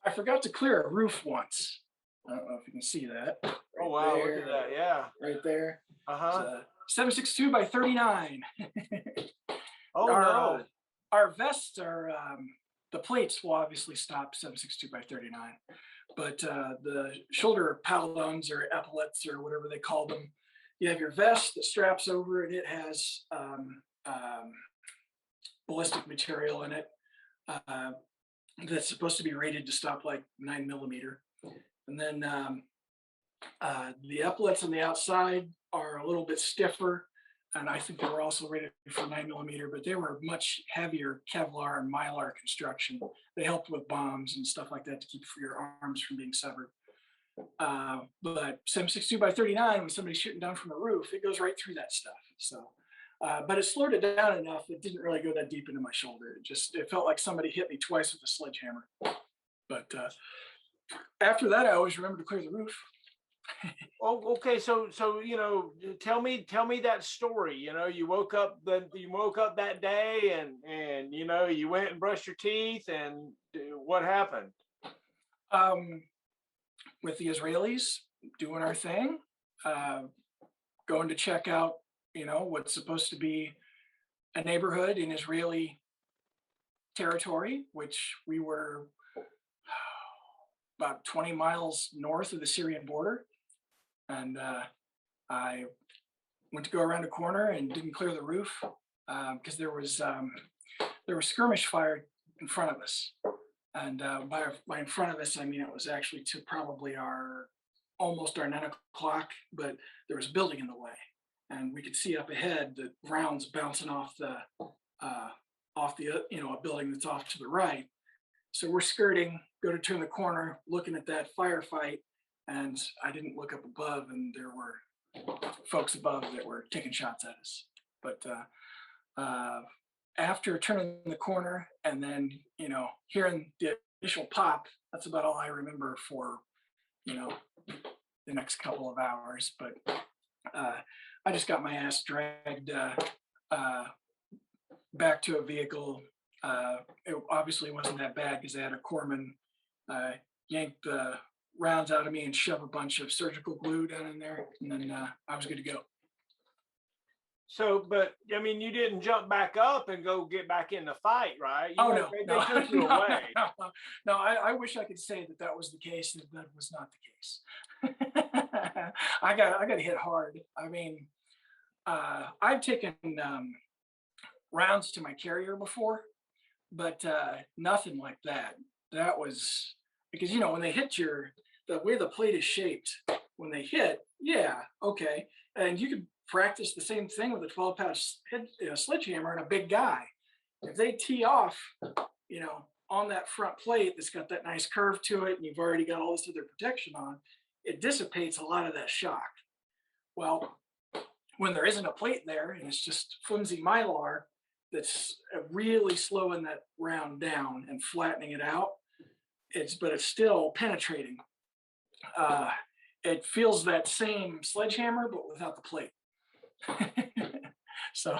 I forgot to clear a roof once. I don't know if you can see that. Right, oh wow, there, look at that! Yeah, right there. uh-huh. 7.62 by 39. Oh no. Our vests are the plates will obviously stop 7.62 by 39, but the shoulder paddle-ons or epaulets or whatever they call them, you have your vest that straps over it. It has ballistic material in it that's supposed to be rated to stop like 9 millimeter. And then the epaulets on the outside are a little bit stiffer, and I think they were also rated for 9 millimeter, but they were much heavier Kevlar and Mylar construction. They helped with bombs and stuff like that to keep your arms from being severed. But 7.62 by 39, when somebody's shooting down from a roof, it goes right through that stuff. So, but it slowed it down enough. It didn't really go that deep into my shoulder. It felt like somebody hit me twice with a sledgehammer. But after that, I always remember to clear the roof. Oh, okay. So tell me that story. You woke up that day and you went and brushed your teeth, and what happened? With the Israelis doing our thing, going to check out, what's supposed to be a neighborhood in Israeli territory, which we were about 20 miles north of the Syrian border. And I went to go around a corner and didn't clear the roof because there was skirmish fire in front of us. And by in front of us, I mean it was actually to probably almost our 9 o'clock, but there was a building in the way, and we could see up ahead the rounds bouncing off the a building that's off to the right. So we're skirting, go to turn the corner, looking at that firefight, and I didn't look up above, and there were folks above that were taking shots at us. But after turning the corner and then, hearing the initial pop, that's about all I remember for, the next couple of hours. But I just got my ass dragged back to a vehicle. It obviously wasn't that bad because they had a corpsman yank the rounds out of me and shove a bunch of surgical glue down in there, and then I was good to go. So, but I mean, you didn't jump back up and go get back in the fight, right? Oh, no, They no, took you no, away. no, no, I wish I could say that that was the case, and that was not the case. I got hit hard. I mean, I've taken rounds to my carrier before, but nothing like that. That was because when they hit the way the plate is shaped, when they hit, yeah, okay, and you could practice the same thing with a 12-pound sledgehammer and a big guy. If they tee off, on that front plate that's got that nice curve to it, and you've already got all this other protection on, it dissipates a lot of that shock. Well, when there isn't a plate there and it's just flimsy mylar that's really slowing that round down and flattening it out, but it's still penetrating. Uh, it feels that same sledgehammer, but without the plate. So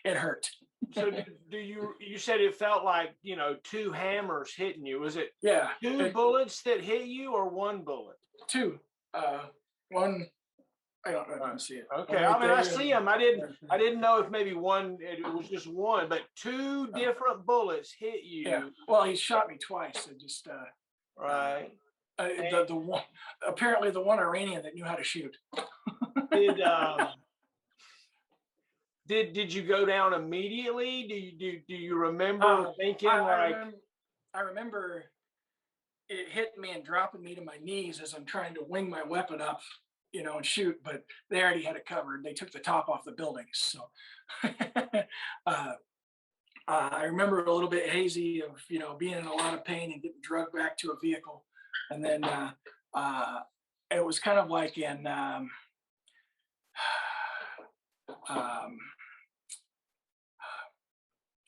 it hurt. So do you said it felt like, two hammers hitting you. Was it Yeah, two bullets that hit you or one bullet? two. One, I don't know if you can see it. Okay. Right I mean, I there. see them. I didn't know if maybe one, it was just one, but two different bullets hit you. Yeah. Well, he shot me twice. It just Right. the one, apparently the one Iranian that knew how to shoot. Did you go down immediately? Do you remember thinking I remember it hit me and dropping me to my knees as I'm trying to wing my weapon up, and shoot, but they already had it covered. They took the top off the building. So I remember a little bit hazy of, being in a lot of pain and getting drugged back to a vehicle. And then it was kind of like in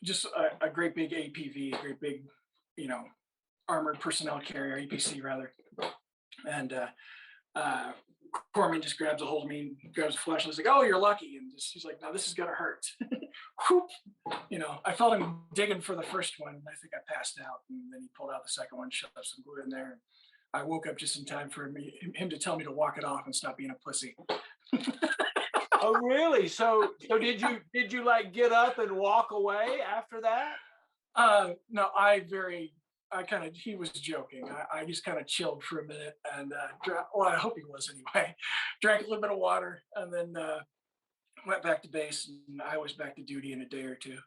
just a great big APV, great big, armored personnel carrier, APC rather. And Corman just grabs a hold of me, grabs a flashlight. He's like, "Oh, you're lucky," and he's like, "No, this is gonna hurt." Whoop. I felt him digging for the first one. I think I passed out, and then he pulled out the second one, shoved some glue in there. I woke up just in time for him to tell me to walk it off and stop being a pussy. Oh, really? So did you like get up and walk away after that? No, he was joking. I just kind of chilled for a minute and, well, I hope he was anyway. Drank a little bit of water and then went back to base, and I was back to duty in a day or two.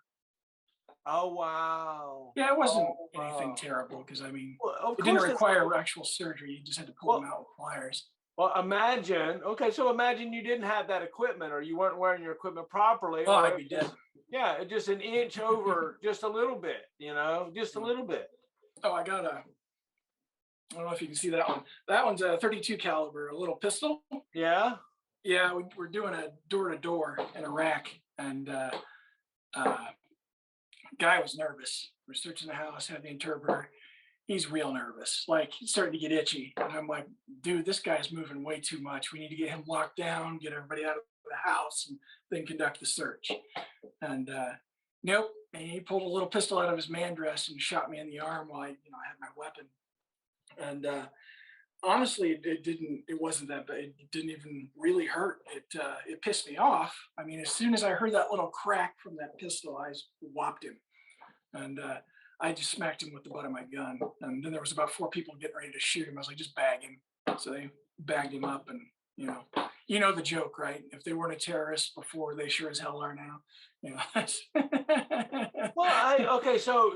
Oh, wow. Yeah, it wasn't anything terrible because, I mean, Well, it didn't require actual surgery. You just had to pull them out with pliers. Well, imagine you didn't have that equipment or you weren't wearing your equipment properly. Oh, I'd be dead. Yeah, just an inch over, just a little bit, just a little bit. Oh, I don't know if you can see that one. That one's a 32 caliber, a little pistol. Yeah. Yeah, we're doing a door-to-door in Iraq, and guy was nervous. We're searching the house, had the interpreter. He's real nervous. Like, he's starting to get itchy. And I'm like, dude, this guy's moving way too much. We need to get him locked down, get everybody out of the house, and then conduct the search. And nope. And he pulled a little pistol out of his man dress and shot me in the arm while I had my weapon. And honestly, it wasn't that bad. It didn't even really hurt. It pissed me off. I mean, as soon as I heard that little crack from that pistol, I whopped him. And I just smacked him with the butt of my gun. And then there was about 4 people getting ready to shoot him. I was like, just bag him. So they bagged him up, and you know the joke, right? If they weren't a terrorist before, they sure as hell are now. Well, okay, so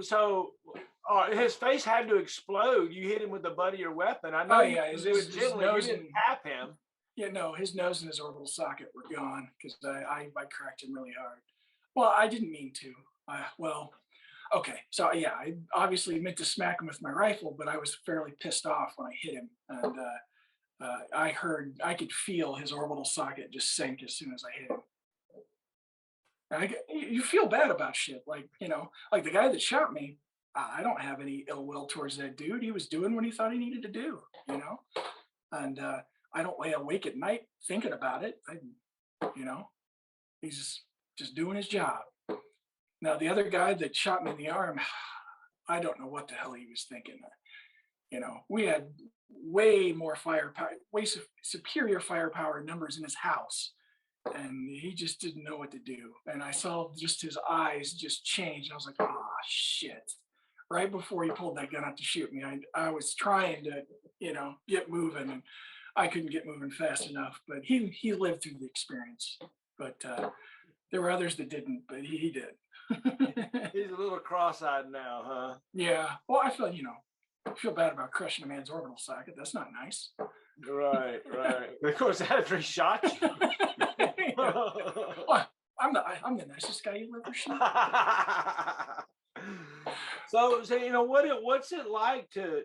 his face had to explode. You hit him with the butt of your weapon. I know. Oh yeah, his nose you didn't tap him. Yeah, no, his nose and his orbital socket were gone because I cracked him really hard. Well, I didn't mean to. Okay, so yeah, I obviously meant to smack him with my rifle, but I was fairly pissed off when I hit him, and I could feel his orbital socket just sink as soon as I hit him. You feel bad about shit, like like the guy that shot me. I don't have any ill will towards that dude. He was doing what he thought he needed to do, and I don't lay awake at night thinking about it. He's just doing his job. Now, the other guy that shot me in the arm, I don't know what the hell he was thinking. We had way more firepower, way superior firepower numbers in his house. and he just didn't know what to do. And I saw just his eyes just change. And I was like, "Ah, shit." Right before he pulled that gun out to shoot me, I was trying to, get moving, and I couldn't get moving fast enough. But he lived through the experience. But there were others that didn't, but he did. He's a little cross-eyed now, huh? Yeah. Well, I feel bad about crushing a man's orbital socket. That's not nice. Right, right. Of course, after he shot you. Well, I'm the nicest guy you ever seen. So what's it like to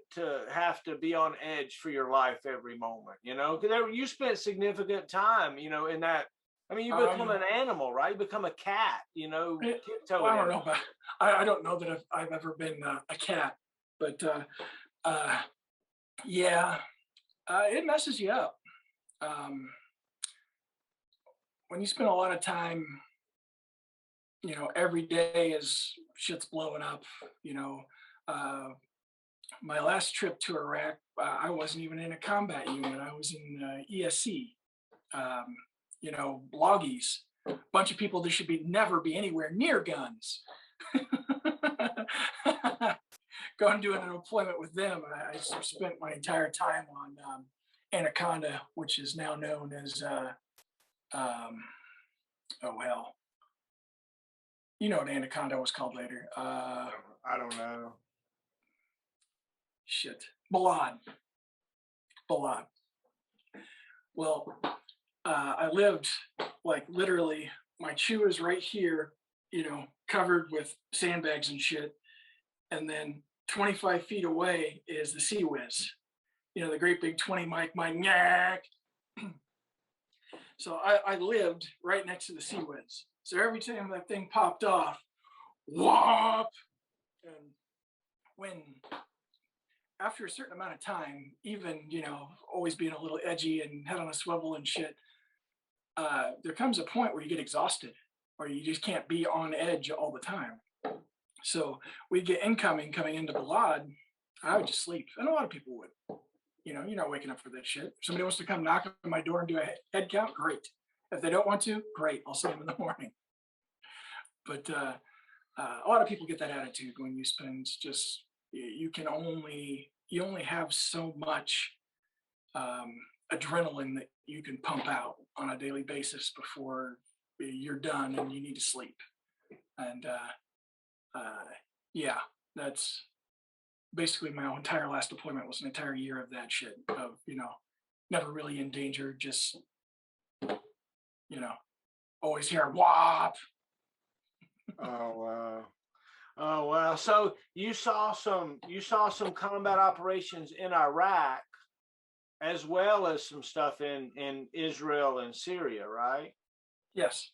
have to be on edge for your life every moment? Because you spent significant time, in that. I mean, you become an animal, right? You become a cat, Well, tiptoeing. I don't know about. I don't know that I've ever been a cat, but uh, yeah, it messes you up. Um, when you spend a lot of time, every day as shit's blowing up. You know, uh, my last trip to Iraq, I wasn't even in a combat unit. I was in ESC. Um, bloggies. Bunch of people that should be never be anywhere near guns. Going doing an deployment with them. I spent my entire time on Anaconda, which is now known as um, oh hell, you know what Anaconda was called later. I don't know. Shit, Balad. Balad. Well, I lived like literally. My chew is right here, covered with sandbags and shit, and then 25 feet away is the Sea Whiz. The great big 20 mic, my nyak. So I lived right next to the Sea Whiz. So every time that thing popped off, whop! And when, after a certain amount of time, even, always being a little edgy and head on a swivel and shit, there comes a point where you get exhausted or you just can't be on edge all the time. So we'd get incoming coming into Balad. I would just sleep. And a lot of people would. You're not waking up for that shit. If somebody wants to come knock on my door and do a head count, great. If they don't want to, great. I'll see them in the morning. But a lot of people get that attitude when you spend just, you only have so much adrenaline that you can pump out on a daily basis before you're done and you need to sleep. And yeah, that's basically my entire last deployment was an entire year of that shit of, never really in danger, just, always hear whop. Oh wow. Oh wow. So you saw some combat operations in Iraq as well as some stuff in Israel and Syria, right? Yes.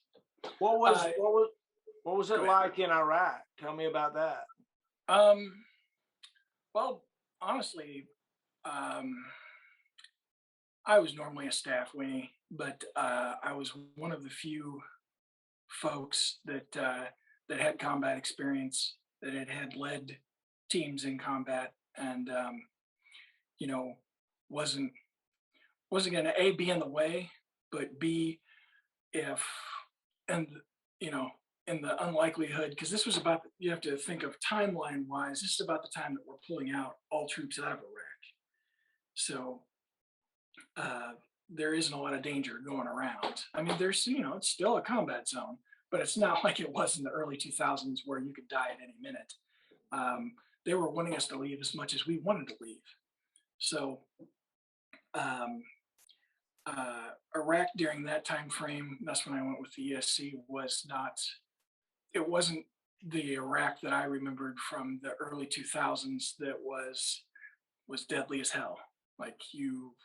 What was it Go ahead. like in Iraq? Tell me about that. Well, honestly, I was normally a staff weenie, but I was one of the few folks that had combat experience, that had led teams in combat, and you know, wasn't going to be in the way, but b if and you know in the unlikelihood, because this was about, you have to think of timeline wise, this is about the time that we're pulling out all troops out of Iraq. So uh, there isn't a lot of danger going around. I mean, there's, it's still a combat zone, but it's not like it was in the early 2000s where you could die at any minute. They were wanting us to leave as much as we wanted to leave. So um, Iraq during that time frame, that's when I went with the ESC, it wasn't the Iraq that I remembered from the early 2000s that was deadly as hell. Like, you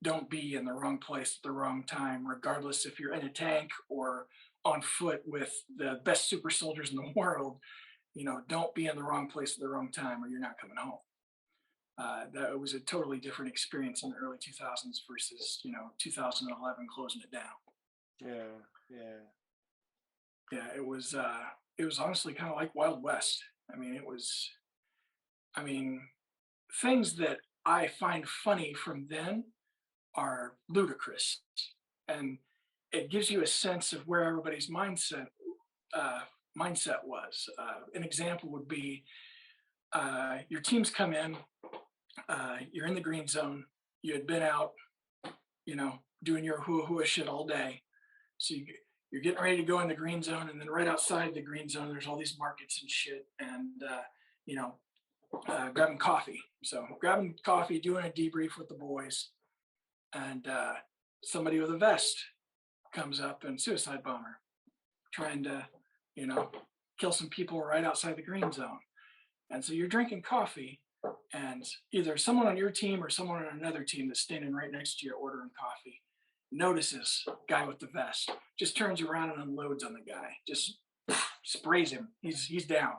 don't be in the wrong place at the wrong time, regardless if you're in a tank or on foot with the best super soldiers in the world. Don't be in the wrong place at the wrong time or you're not coming home. That was a totally different experience in the early 2000s versus 2011 closing it down. Yeah, it was honestly kind of like Wild West. I mean things that I find funny from then are ludicrous, and it gives you a sense of where everybody's uh, mindset was. An example would be your teams come in, you're in the green zone, you had been out, doing your hua hua shit all day. So you're getting ready to go in the green zone, and then right outside the green zone, there's all these markets and shit, and you know, grabbing coffee. So grabbing coffee, doing a debrief with the boys, and somebody with a vest comes up and suicide bomber, trying to, you know, kill some people right outside the green zone. And so you're drinking coffee, and either someone on your team or someone on another team that's standing right next to you ordering coffee notices guy with the vest, just turns around and unloads on the guy, just sprays him. He's down.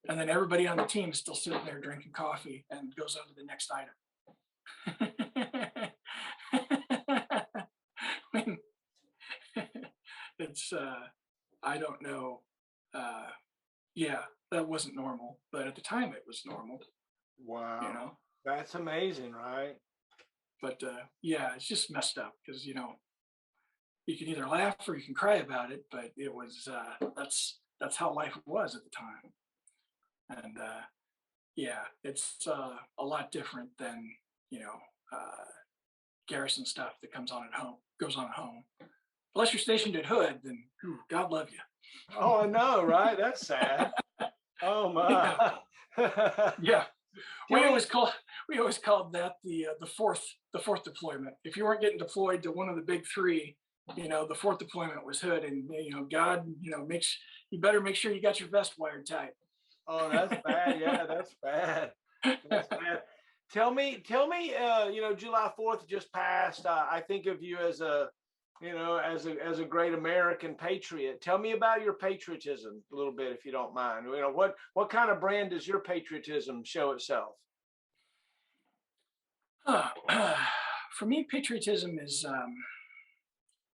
And then everybody on the team is still sitting there drinking coffee and goes on to the next item. When it's I don't know. Yeah, that wasn't normal, but at the time it was normal, you Wow. know. That's amazing, right? But yeah, it's just messed up because you can either laugh or you can cry about it, but it was that's how life was at the time. And yeah, it's a lot different than you know uh, garrison stuff that comes on at home goes on at home. Unless you're stationed at Hood, then whew, God love you. Oh, I know, right? That's sad. Oh Yeah, my. yeah. Tell We me, always call we always called that the fourth deployment. If you weren't getting deployed to one of the big three, the fourth deployment was Hood, and God, makes you better make sure you got your vest wired tight. oh, that's bad. Yeah, that's bad. That's bad. Tell me, July 4th just passed. I think of you as as a great American patriot. Tell me about your patriotism a little bit, if you don't mind. What kind of brand does your patriotism show itself? For me, patriotism is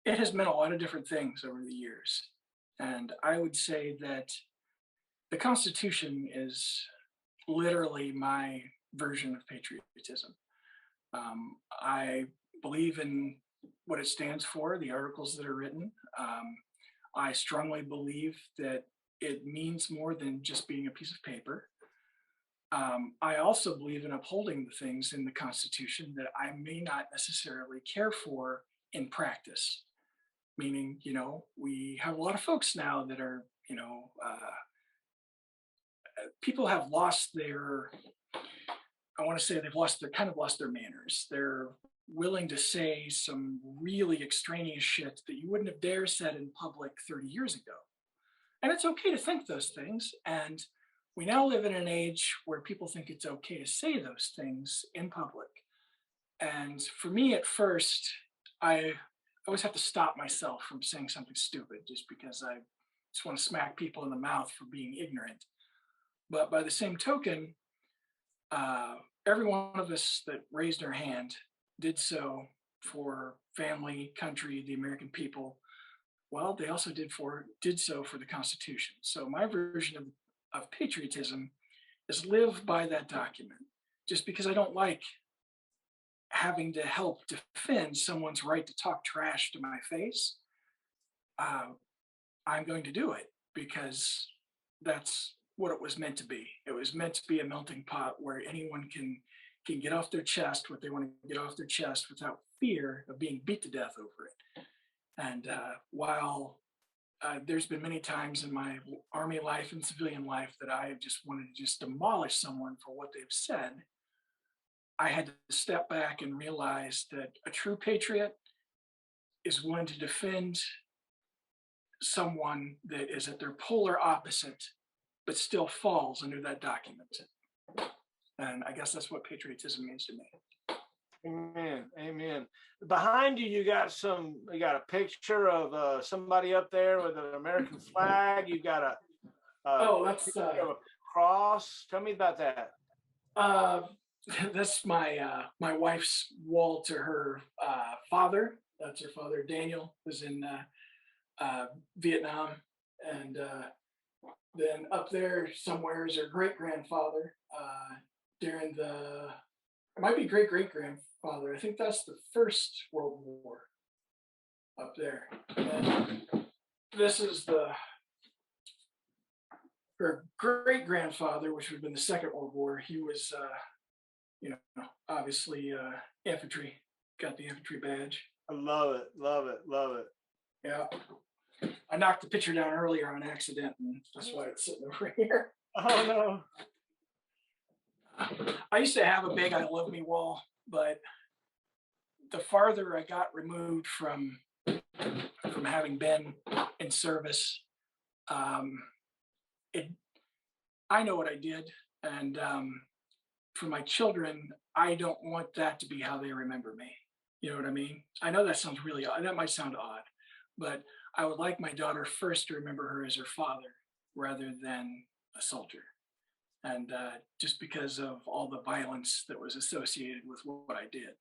it has meant a lot of different things over the years, and I would say that the Constitution is literally my version of patriotism. I believe in what it stands for, the articles that are written. I strongly believe that it means more than just being a piece of paper. I also believe in upholding the things in the Constitution that I may not necessarily care for in practice. Meaning, we have a lot of folks now that are, people have lost their, I want to say they've kind of lost their manners. They're willing to say some really extraneous shit that you wouldn't have dare said in public 30 years ago. And it's okay to think those things. And we now live in an age where people think it's okay to say those things in public. And for me, at first, I always have to stop myself from saying something stupid just because I just want to smack people in the mouth for being ignorant. But by the same token, uh, every one of us that raised our hand did so for family, country, the American people. Well, they also did so for the Constitution. So my version of patriotism is live by that document. Just because I don't like having to help defend someone's right to talk trash to my face, uh, I'm going to do it because that's what it was meant to be. It was meant to be a melting pot where anyone can get off their chest what they want to get off their chest without fear of being beat to death over it. And while there's been many times in my army life and civilian life that I have just wanted to just demolish someone for what they've said, I had to step back and realize that a true patriot is willing to defend someone that is at their polar opposite, but still falls under that document. And I guess that's what patriotism means to me. Amen. Amen. Behind you, you got a picture of somebody up there with an American flag. You got a Oh, that's picture of a cross. Tell me about that. uh, that's my wife's wall to her father. That's her father. Daniel was in Vietnam, and then up there somewhere is her great grandfather during the. It might be great great grandfather. I think that's the First World War. up there. And this is her great grandfather, which would have been the Second World War. He was, obviously infantry, got the infantry badge. I love it, love it, love it. Yeah. I knocked the picture down earlier on accident, and that's why it's sitting over here. Oh no. I used to have a big "I love me" wall, but the farther I got removed from having been in service, um, it I know what I did, and for my children, I don't want that to be how they remember me. You know what I mean? I know that sounds really odd. That might sound odd, but I would like my daughter first to remember her as her father rather than a soldier. And just because of all the violence that was associated with what I did.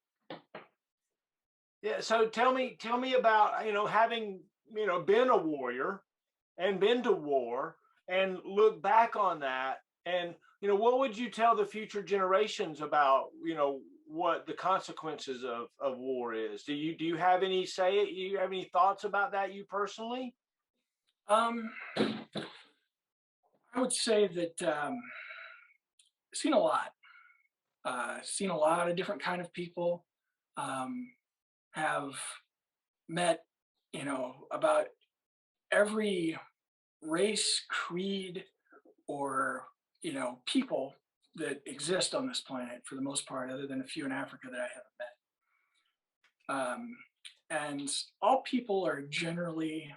Yeah. So tell me about, having, been a warrior and been to war and look back on that. And, what would you tell the future generations about, what the consequences of war is? Do you have any say? You have any thoughts about that, you personally? Um, I would say that seen a lot. Seen a lot of different kind of people. Um, have met, about every race, creed, or people that exist on this planet for the most part, other than a few in Africa that I haven't met. And all people are generally,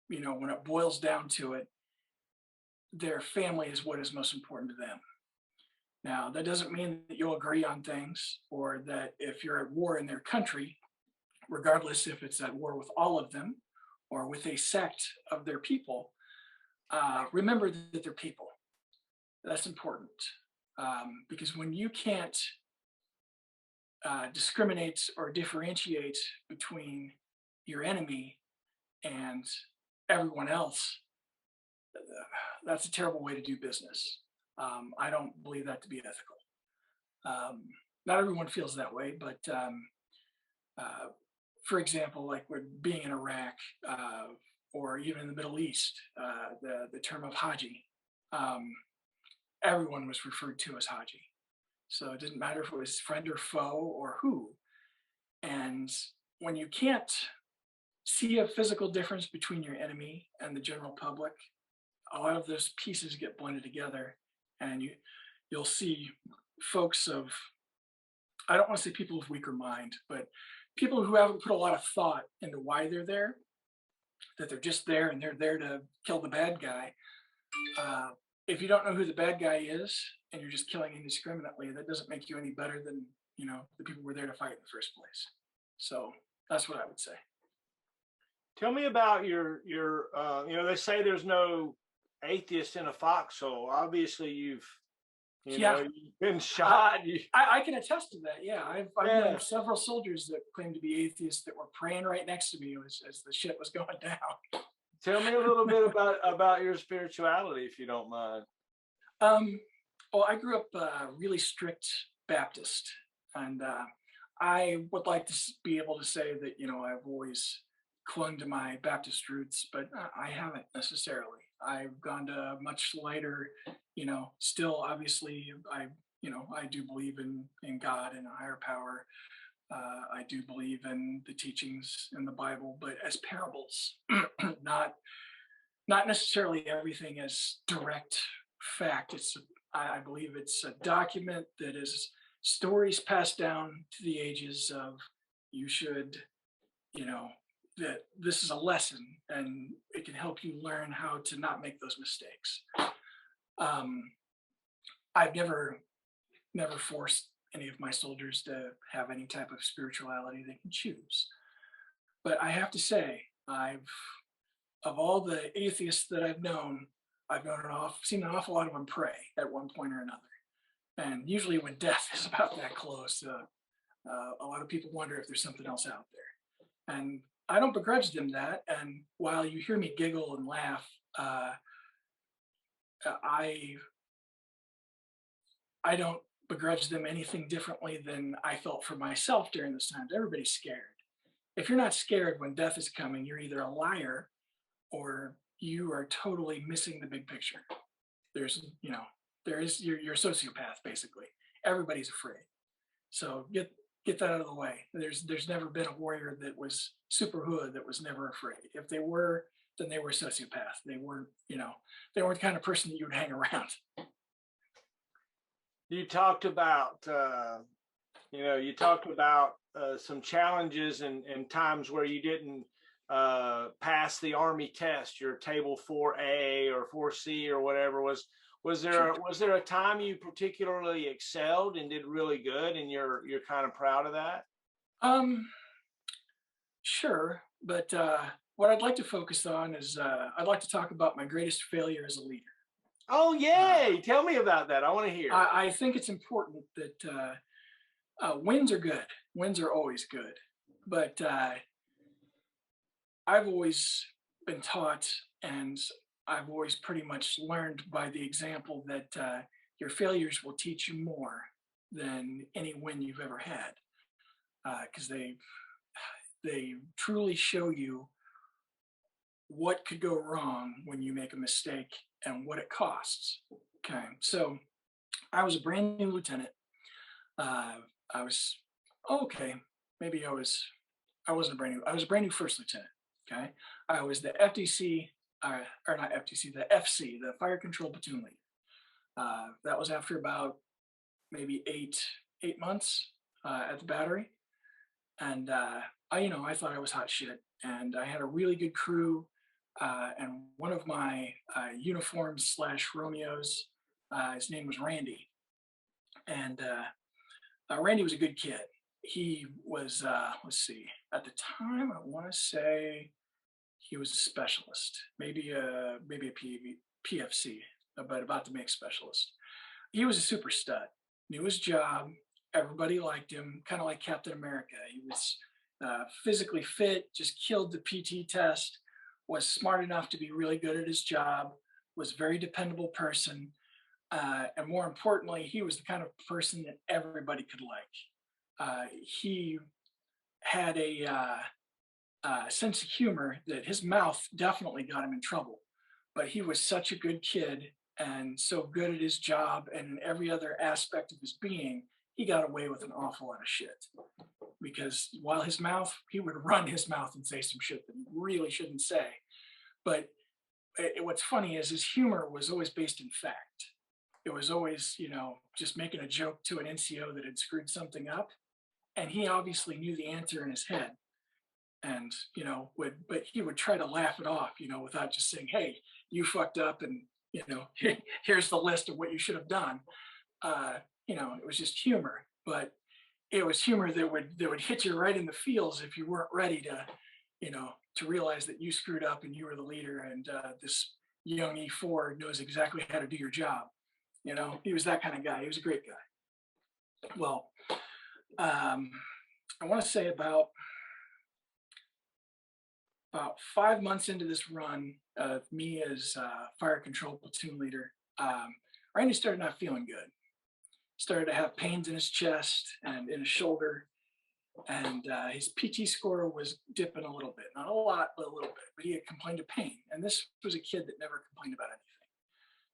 when it boils down to it, their family is what is most important to them. Now, that doesn't mean that you'll agree on things or that if you're at war in their country, regardless if it's at war with all of them or with a sect of their people, remember that they're people. That's important because when you can't discriminate or differentiate between your enemy and everyone else, that's a terrible way to do business. I don't believe that to be ethical. Not everyone feels that way, but uh, for example, like with being in Iraq or even in the Middle East, the term of Haji, um, everyone was referred to as Haji. So it didn't matter if it was friend or foe or who. And when you can't see a physical difference between your enemy and the general public, a lot of those pieces get blended together, and you'll see folks of, I don't want to say people of weaker mind, but people who haven't put a lot of thought into why they're there, that they're just there and they're there to kill the bad guy. If you don't know who the bad guy is and you're just killing indiscriminately, that doesn't make you any better than the people who were there to fight in the first place. So that's what I would say. Tell me about they say there's no atheist in a foxhole. Obviously, Yeah, you've been shot. I can attest to that. Yeah, I've Yeah. known several soldiers that claim to be atheists that were praying right next to me as the shit was going down. Tell me a little bit about your spirituality, if you don't mind. Well, I grew up really strict Baptist, and I would like to be able to say that I've always clung to my Baptist roots, but I haven't necessarily. I've gone to much lighter, still obviously I do believe in God and a higher power. I do believe in the teachings in the Bible, but as parables, not not necessarily everything as direct fact. I believe it's a document that is stories passed down to the ages of you should, you know, that this is a lesson and it can help you learn how to not make those mistakes. Um, I've never forced any of my soldiers to have any type of spirituality they can choose. But I have to say, of all the atheists that I've seen an awful lot of them pray at one point or another. And usually when death is about that close, a lot of people wonder if there's something else out there. And I don't begrudge them that. And while you hear me giggle and laugh, I I don't begrudge them anything differently than I felt for myself during this time. Everybody's scared. if you're not scared when death is coming, you're either a liar or you are totally missing the big picture. There's, you're a sociopath basically. Everybody's afraid. So get that out of the way. There's never been a warrior that was super hood that was never afraid. If they were, then they were a sociopath. They weren't, they weren't the kind of person that you would hang around. You talked about, some challenges and times where you didn't pass the Army test, your Table 4A or 4C or whatever. Was there a time you particularly excelled and did really good, and you're kind of proud of that? Um, sure, but what I'd like to focus on is I'd like to talk about my greatest failure as a leader. Oh, Uh, yay! Tell me about that. I want to hear. I think it's important that wins are good. Wins are always good, but I've always been taught, and I've always pretty much learned by the example that your failures will teach you more than any win you've ever had, because they truly show you what could go wrong when you make a mistake and what it costs. Okay, so I was a brand new lieutenant. Uh, I was okay. Maybe I wasn't a brand new. I was a brand new first lieutenant. Okay, I was the FDC, or not FDC, the FC, the Fire Control Platoon Leader. That was after about maybe eight months at the battery, and I thought I was hot shit, and I had a really good crew. And one of my uniforms slash Romeos, his name was Randy, and Randy was a good kid. He was, let's see, at the time, I want to say he was a specialist, maybe a PFC, but about to make specialist. He was a super stud, knew his job. Everybody liked him, kind of like Captain America. He was physically fit, just killed the PT test, was smart enough to be really good at his job, was a very dependable person. And more importantly, he was the kind of person that everybody could like. He had a sense of humor that his mouth definitely got him in trouble, but he was such a good kid and so good at his job and in every other aspect of his being, he got away with an awful lot of shit. Because while he would run his mouth and say some shit that he really shouldn't say. But what's funny is his humor was always based in fact. It was always, just making a joke to an NCO that had screwed something up. And he obviously knew the answer in his head. And, but he would try to laugh it off, without just saying, hey, you fucked up and, here's the list of what you should have done. It was just humor, but it was humor that would hit you right in the feels if you weren't ready to realize that you screwed up and you were the leader, and this young E4 knows exactly how to do your job. He was that kind of guy. He was a great guy. Well, I want to say about 5 months into this run of me as fire control platoon leader, Randy started not feeling good. Started to have pains in his chest and in his shoulder, and his PT score was dipping a little bit, not a lot, but a little bit. But he had complained of pain, and this was a kid that never complained about anything.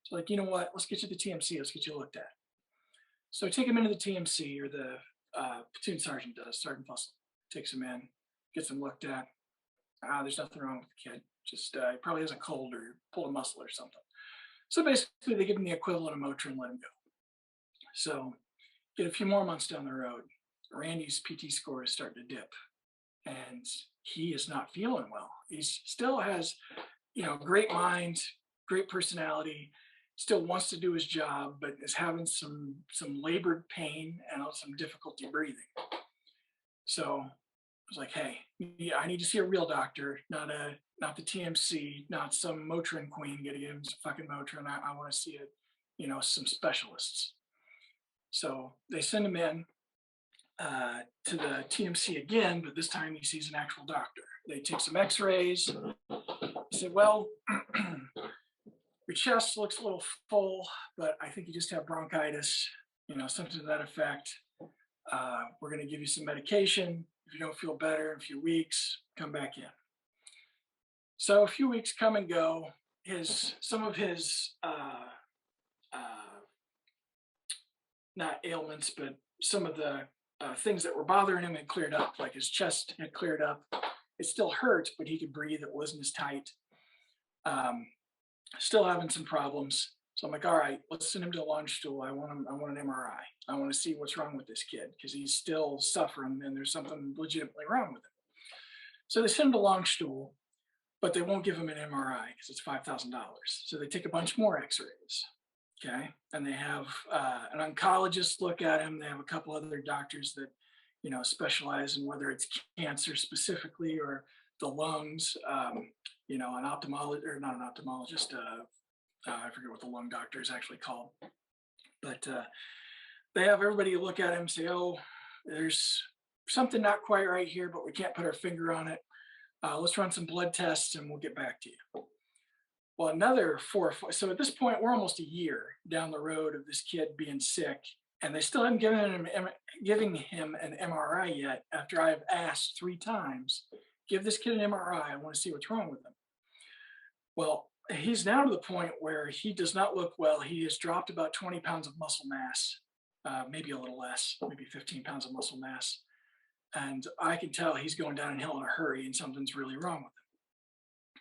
So, like, you know what? Let's get you to the TMC. Let's get you looked at. So I take him into the TMC, or the platoon sergeant does. Sergeant Fussell takes him in, gets him looked at. There's nothing wrong with the kid. Just he probably has a cold or pulled a muscle or something. So basically, they give him the equivalent of Motrin and let him go. So get a few more months down the road, Randy's PT score is starting to dip, and he is not feeling well. He still has, great mind, great personality, still wants to do his job, but is having some labored pain and some difficulty breathing. So I was like, hey, I need to see a real doctor, not the TMC, not some Motrin queen getting him some fucking Motrin. I want to see some specialists. So they send him in to the TMC again, but this time he sees an actual doctor. They take some x-rays. He said, well, your chest looks a little full, but I think you just have bronchitis, something to that effect. We're going to give you some medication. If you don't feel better in a few weeks, come back in. So a few weeks come and go. Some of his uh, not ailments, but some of the things that were bothering him had cleared up. Like his chest had cleared up. It still hurt, but he could breathe. It wasn't as tight. Um, Still having some problems. So I'm like, all right, let's send him to a launch stool. I want an MRI. I want to see what's wrong with this kid because he's still suffering and there's something legitimately wrong with him. So they send him to launch stool, but they won't give him an MRI because it's $5,000. So they take a bunch more X-rays. Okay, and they have an oncologist look at him. They have a couple other doctors that specialize in whether it's cancer specifically or the lungs. An ophthalmologist or not an ophthalmologist. I forget what the lung doctor is actually called, but they have everybody look at him and say, "Oh, there's something not quite right here, but we can't put our finger on it. Let's run some blood tests and we'll get back to you." Well, another 4 or 5. So at this point, we're almost a year down the road of this kid being sick, and they still haven't giving him an MRI yet. After I've asked 3 times, give this kid an MRI. I want to see what's wrong with him. Well, he's now to the point where he does not look well. He has dropped about 20 pounds of muscle mass, maybe a little less, maybe 15 pounds of muscle mass. And I can tell he's going downhill in a hurry and something's really wrong with him.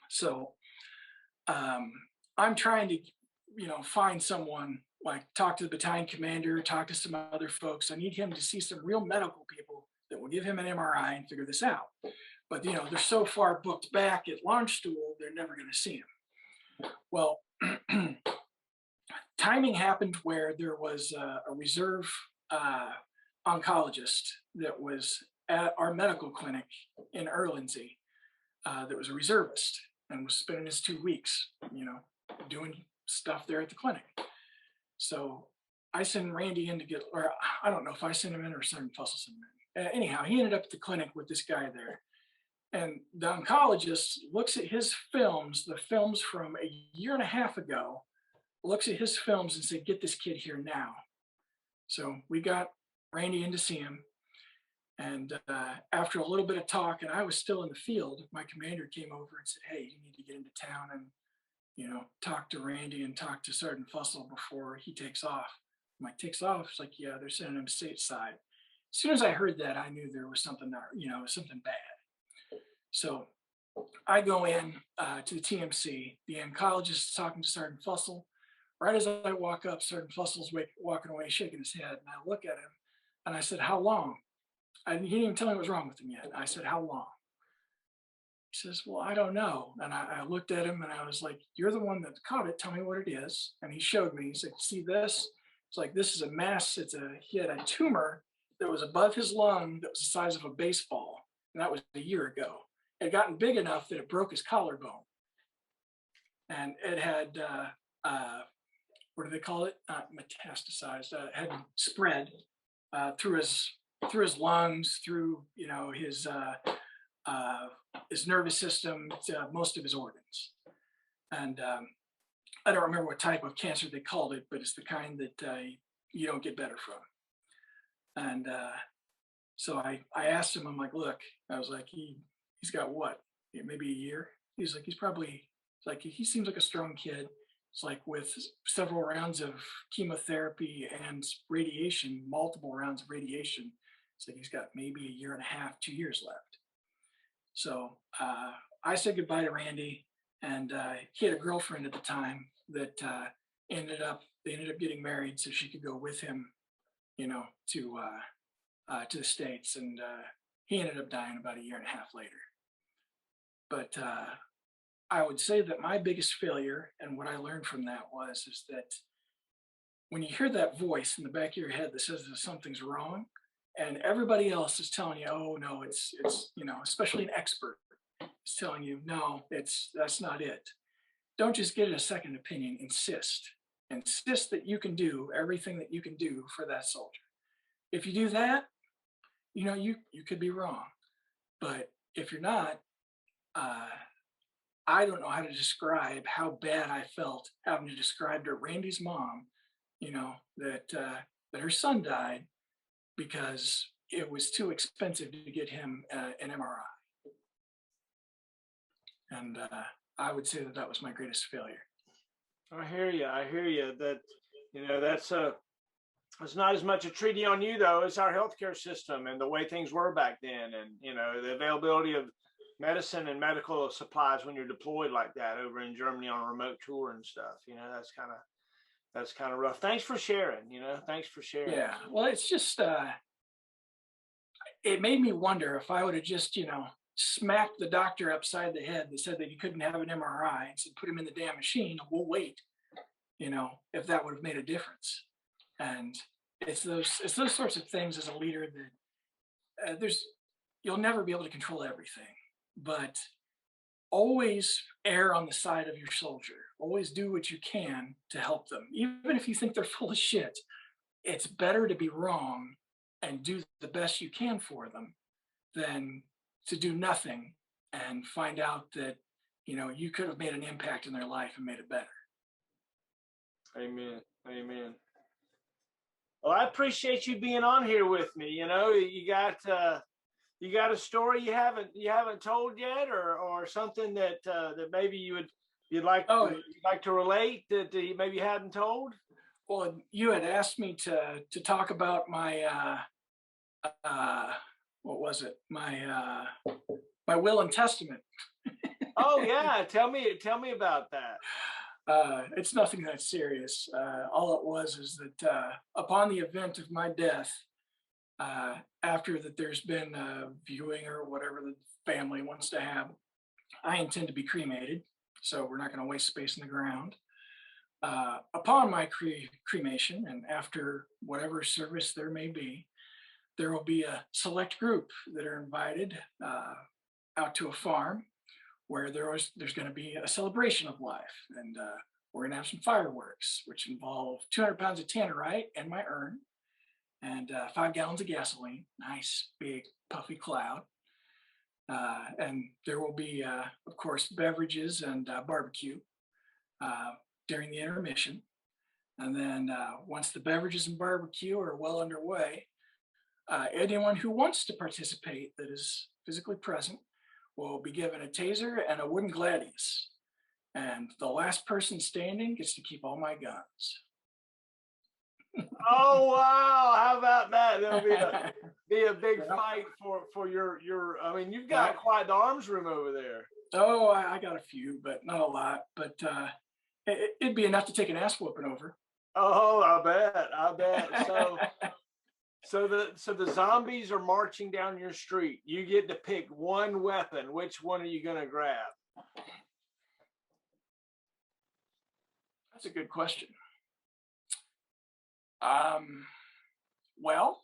So I'm trying to, find someone, like talk to the battalion commander, talk to some other folks. I need him to see some real medical people that will give him an MRI and figure this out. But, they're so far booked back at launch stool, they're never going to see him. Well, timing happened where there was a reserve oncologist that was at our medical clinic in Erlindsey that was a reservist and was spending his 2 weeks, doing stuff there at the clinic. So I sent Randy in to get, or I don't know if I sent him in or Sergeant Fussell sent him in. Anyhow, he ended up at the clinic with this guy there. And the oncologist looks at his films, the films from a year and a half ago, looks at his films and said, "Get this kid here now." So we got Randy in to see him. And after a little bit of talk, and I was still in the field, my commander came over and said, "Hey, you need to get into town and, talk to Randy and talk to Sergeant Fussell before he takes off." I'm like, "Takes off?" It's like, "Yeah, they're sending him stateside." As soon as I heard that, I knew there was something, something bad. So I go in to the TMC. The oncologist is talking to Sergeant Fussell. Right as I walk up, Sergeant Fussell's walking away, shaking his head. And I look at him and I said, "How long?" He didn't even tell me what was wrong with him yet. I said, "How long?" He says, "Well, I don't know." And I looked at him and I was like, "You're the one that caught it. Tell me what it is." And he showed me. He said, "See this? It's like, this is a mass. He had a tumor that was above his lung that was the size of a baseball. And that was a year ago. It had gotten big enough that it broke his collarbone. And it had, what do they call it? Not metastasized. It had spread through his lungs, through his nervous system, to most of his organs. And I don't remember what type of cancer they called it, but it's the kind that you don't get better from. And so I asked him, I'm like, "Look," I was like, he's got what, maybe a year? He's like, he seems like a strong kid. It's like with several rounds of chemotherapy and radiation, multiple rounds of radiation. It's like he's got maybe a year and a half, 2 years left. So I said goodbye to Randy, and he had a girlfriend at the time that they ended up getting married so she could go with him, to the States. And he ended up dying about a year and a half later. But I would say that my biggest failure, and what I learned from that is that when you hear that voice in the back of your head that says that something's wrong, and everybody else is telling you, "Oh no, it's especially an expert is telling you, no, that's not it." Don't just get a second opinion. Insist that you can do everything that you can do for that soldier. If you do that, you could be wrong. But if you're not, I don't know how to describe how bad I felt having to describe to Randy's mom, that her son died because it was too expensive to get him an MRI. And I would say that that was my greatest failure. I hear you. I hear you. That that's it's not as much a treaty on you though. It's our healthcare system and the way things were back then, and the availability of medicine and medical supplies when you're deployed like that over in Germany on a remote tour and stuff. That's kind of rough. Thanks for sharing. Thanks for sharing. Yeah. Well, it's just it made me wonder if I would have just smacked the doctor upside the head that said that he couldn't have an MRI and said put him in the damn machine and we'll wait. If that would have made a difference. And it's those sorts of things as a leader that you'll never be able to control everything, but always err on the side of your soldier. Always do what you can to help them, even if you think they're full of shit. It's better to be wrong and do the best you can for them than to do nothing and find out that you could have made an impact in their life and made it better. Amen. Amen. Well, I appreciate you being on here with me. You got a story you haven't told yet, or something that maybe you'd like to relate that maybe you hadn't told. Well, you had asked me to talk about my what was it? My will and testament. Oh yeah, tell me about that. It's nothing that serious. All it was is that upon the event of my death, after that there's been a viewing or whatever the family wants to have, I intend to be cremated. So we're not going to waste space in the ground. Upon my cremation and after whatever service there may be, there will be a select group that are invited out to a farm where there's going to be a celebration of life. And we're going to have some fireworks, which involve 200 pounds of tannerite and my urn and 5 gallons of gasoline, nice, big, puffy cloud. And there will be, of course, beverages and barbecue during the intermission. And then once the beverages and barbecue are well underway, anyone who wants to participate that is physically present will be given a taser and a wooden gladius. And the last person standing gets to keep all my guns. Oh wow! How about that? There'll be a big fight for your. I mean, you've got quite the arms room over there. Oh, I got a few, but not a lot. But it'd be enough to take an ass whooping over. Oh, I bet. So the zombies are marching down your street. You get to pick one weapon. Which one are you going to grab? That's a good question. Well,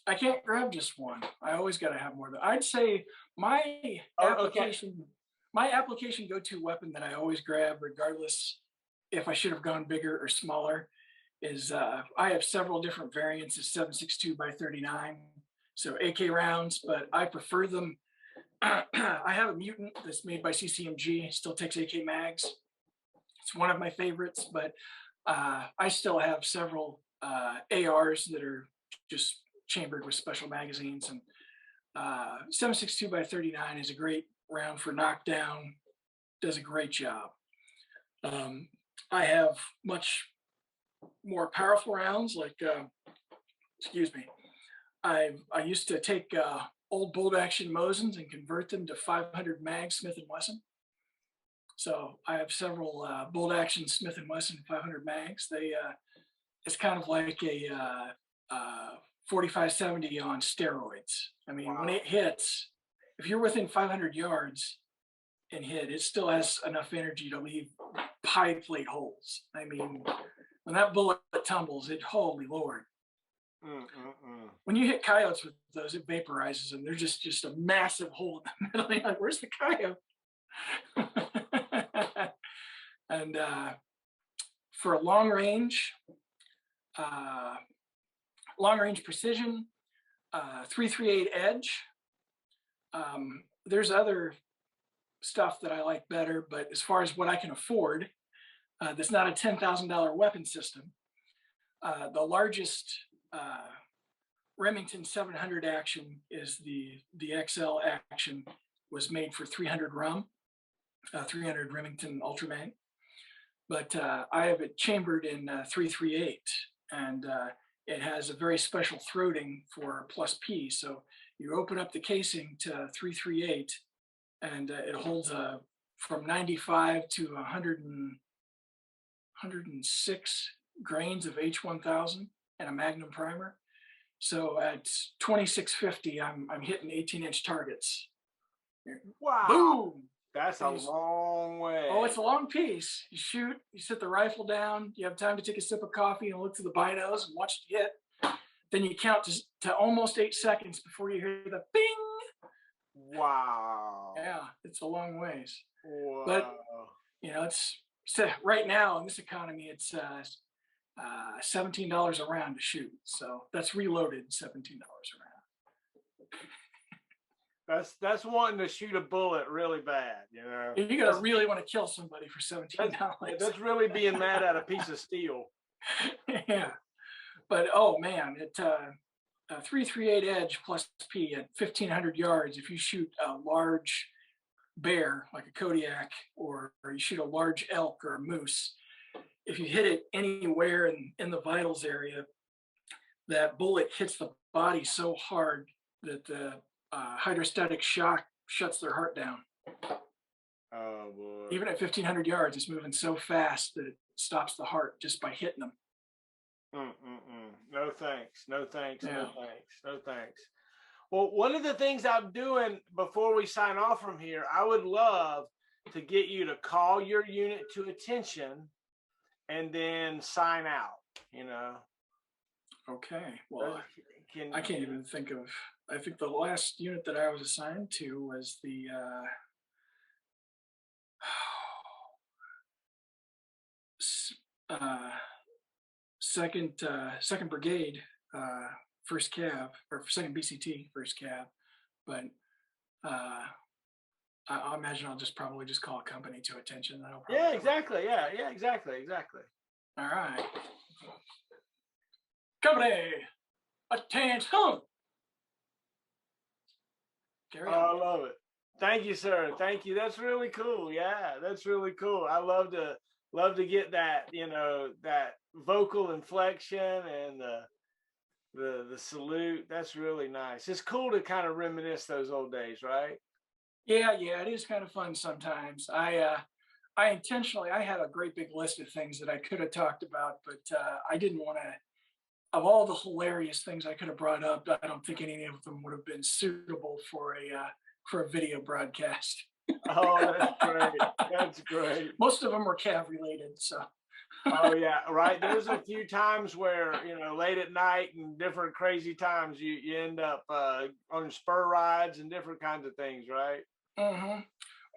I can't grab just one. I always got to have more. I'd say my application go-to weapon that I always grab, regardless if I should have gone bigger or smaller, is I have several different variants of 7.62 by 39, so AK rounds, but I prefer them. I have a mutant that's made by CCMG, still takes AK mags. It's one of my favorites, but I still have several ARs that are just chambered with special magazines. And 7.62 by 39 is a great round for knockdown, does a great job. I have much more powerful rounds, like, excuse me, I used to take old bolt action Mosins and convert them to 500 mag Smith & Wesson. So I have several bolt action Smith & Wesson 500 mags. It's kind of like a 45-70 on steroids. I mean, wow. When it hits, if you're within 500 yards and hit, it still has enough energy to leave pie plate holes. I mean, when that bullet tumbles, holy Lord. When you hit coyotes with those, it vaporizes them. They're just a massive hole in the middle. You're like, where's the coyote? And for long range precision, 338 Edge. There's other stuff that I like better, but as far as what I can afford, that's not a $10,000 weapon system. The largest Remington 700 action is the XL action was made for 300 rum, 300 Remington Ultramag. But I have it chambered in 338, and it has a very special throating for plus P. So you open up the casing to 338, and it holds from 95 to 106 grains of H1000 and a Magnum primer. So at 2650, I'm hitting 18-inch targets. Wow. Boom! That's a long way. Oh, it's a long piece. You shoot, you set the rifle down, you have time to take a sip of coffee and look through the binos and watch it hit. Then you count to almost 8 seconds before you hear the bing. Wow. Yeah, it's a long ways. Wow. But it's right now in this economy, it's $17 a round to shoot. So that's reloaded $17 a round. That's wanting to shoot a bullet really bad, You gotta really want to kill somebody for $17. That's really being mad at a piece of steel. Yeah, but oh man, it 338 Edge plus P at 1,500 yards. If you shoot a large bear like a Kodiak, or you shoot a large elk or a moose, if you hit it anywhere in the vitals area, that bullet hits the body so hard that the hydrostatic shock shuts their heart down. Oh boy! Even at 1,500 yards, it's moving so fast that it stops the heart just by hitting them. No thanks. No thanks. Yeah. No thanks. No thanks. Well, one of the things I'm doing before we sign off from here, I would love to get you to call your unit to attention and then sign out. Okay. Well, I can't even think of. I think the last unit that I was assigned to was the second brigade, first cav, or second BCT, first cav. But I imagine I'll probably just call a company to attention. Yeah, exactly. Yeah, exactly. All right. Company, attention. Carry on. I love it. Thank you, sir. Thank you. That's really cool. Yeah, that's really cool. I love to get that, that vocal inflection and the salute. That's really nice. It's cool to kind of reminisce those old days, right? Yeah, it is kind of fun sometimes. I intentionally, I had a great big list of things that I could have talked about, but I didn't want to. Of all the hilarious things I could have brought up, I don't think any of them would have been suitable for a video broadcast. Oh, that's great. That's great. Most of them were cav related, so. Oh yeah, right. There's a few times where late at night and different crazy times you end up on spur rides and different kinds of things, right? Mm-hmm.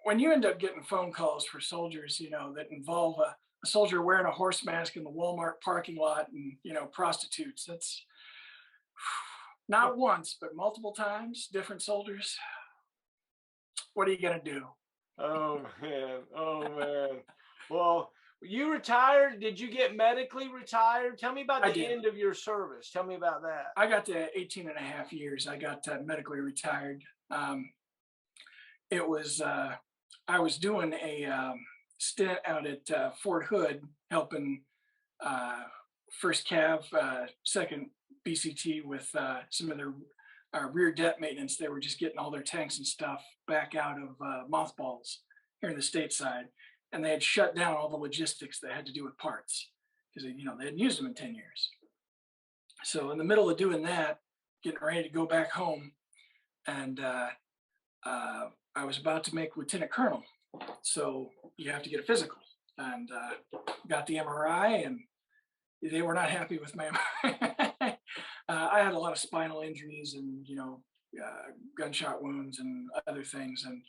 When you end up getting phone calls for soldiers, that involve a soldier wearing a horse mask in the Walmart parking lot and prostitutes, that's not once but multiple times, different soldiers. What are you gonna do? Oh man. Well, you retired. Did you get medically retired? Tell me about the end of your service. Tell me about that. I got to 18 and a half years. I got medically retired. It was I was doing a stint out at Fort Hood helping first cav, second BCT with some of their rear deck maintenance. They were just getting all their tanks and stuff back out of mothballs here in the stateside, and they had shut down all the logistics that had to do with parts because they hadn't used them in 10 years. So in the middle of doing that, getting ready to go back home, and I was about to make lieutenant colonel. So you have to get a physical, and got the MRI, and they were not happy with my MRI. I had a lot of spinal injuries and gunshot wounds and other things, and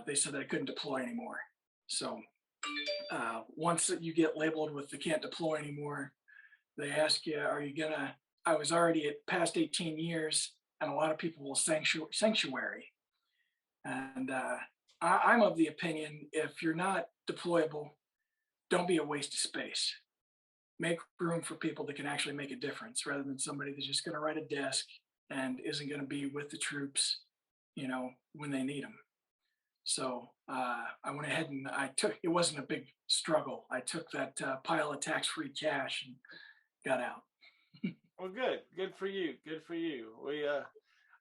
they said that I couldn't deploy anymore. So once you get labeled with the can't deploy anymore, they ask you, are you gonna? I was already at past 18 years, and a lot of people will sanctuary, and I'm of the opinion, if you're not deployable, don't be a waste of space. make room for people that can actually make a difference rather than somebody that's just going to write a desk and isn't going to be with the troops, when they need them. So I went ahead and it wasn't a big struggle. I took that pile of tax-free cash and got out. Well, good for you. Good for you.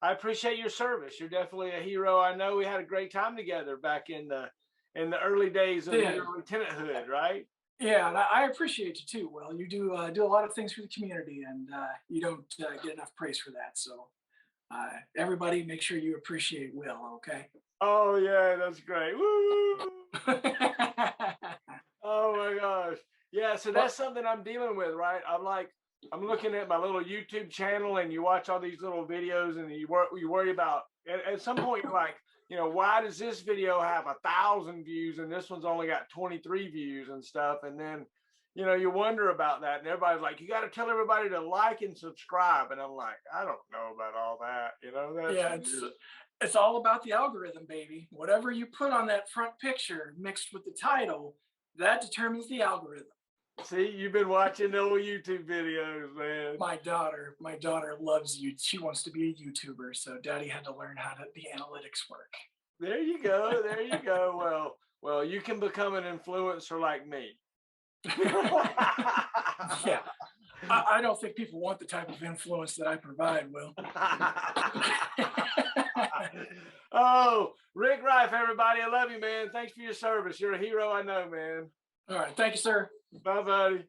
I appreciate your service. You're definitely a hero. I know we had a great time together back in the early days of your lieutenanthood, right? Yeah, and I appreciate you too. Well, you do a lot of things for the community, and you don't get enough praise for that. So everybody, make sure you appreciate Will. Okay. Oh yeah, that's great. Woo! Oh my gosh. Yeah, so that's something I'm dealing with, right? I'm looking at my little YouTube channel, and you watch all these little videos, and you worry about at some point you're like, why does this video have 1,000 views and this one's only got 23 views and stuff? And then, you wonder about that, and everybody's like, you got to tell everybody to like and subscribe. And I'm like, I don't know about all that, That's it's all about the algorithm, baby. Whatever you put on that front picture mixed with the title, that determines the algorithm. See, you've been watching the old YouTube videos, man. My daughter loves you. She wants to be a YouTuber, so Daddy had to learn how the analytics work. There you go. There you go. Well, you can become an influencer like me. Yeah. I don't think people want the type of influence that I provide, Will. Oh, Rick Rife, everybody. I love you, man. Thanks for your service. You're a hero, I know, man. All right. Thank you, sir. Bye, buddy.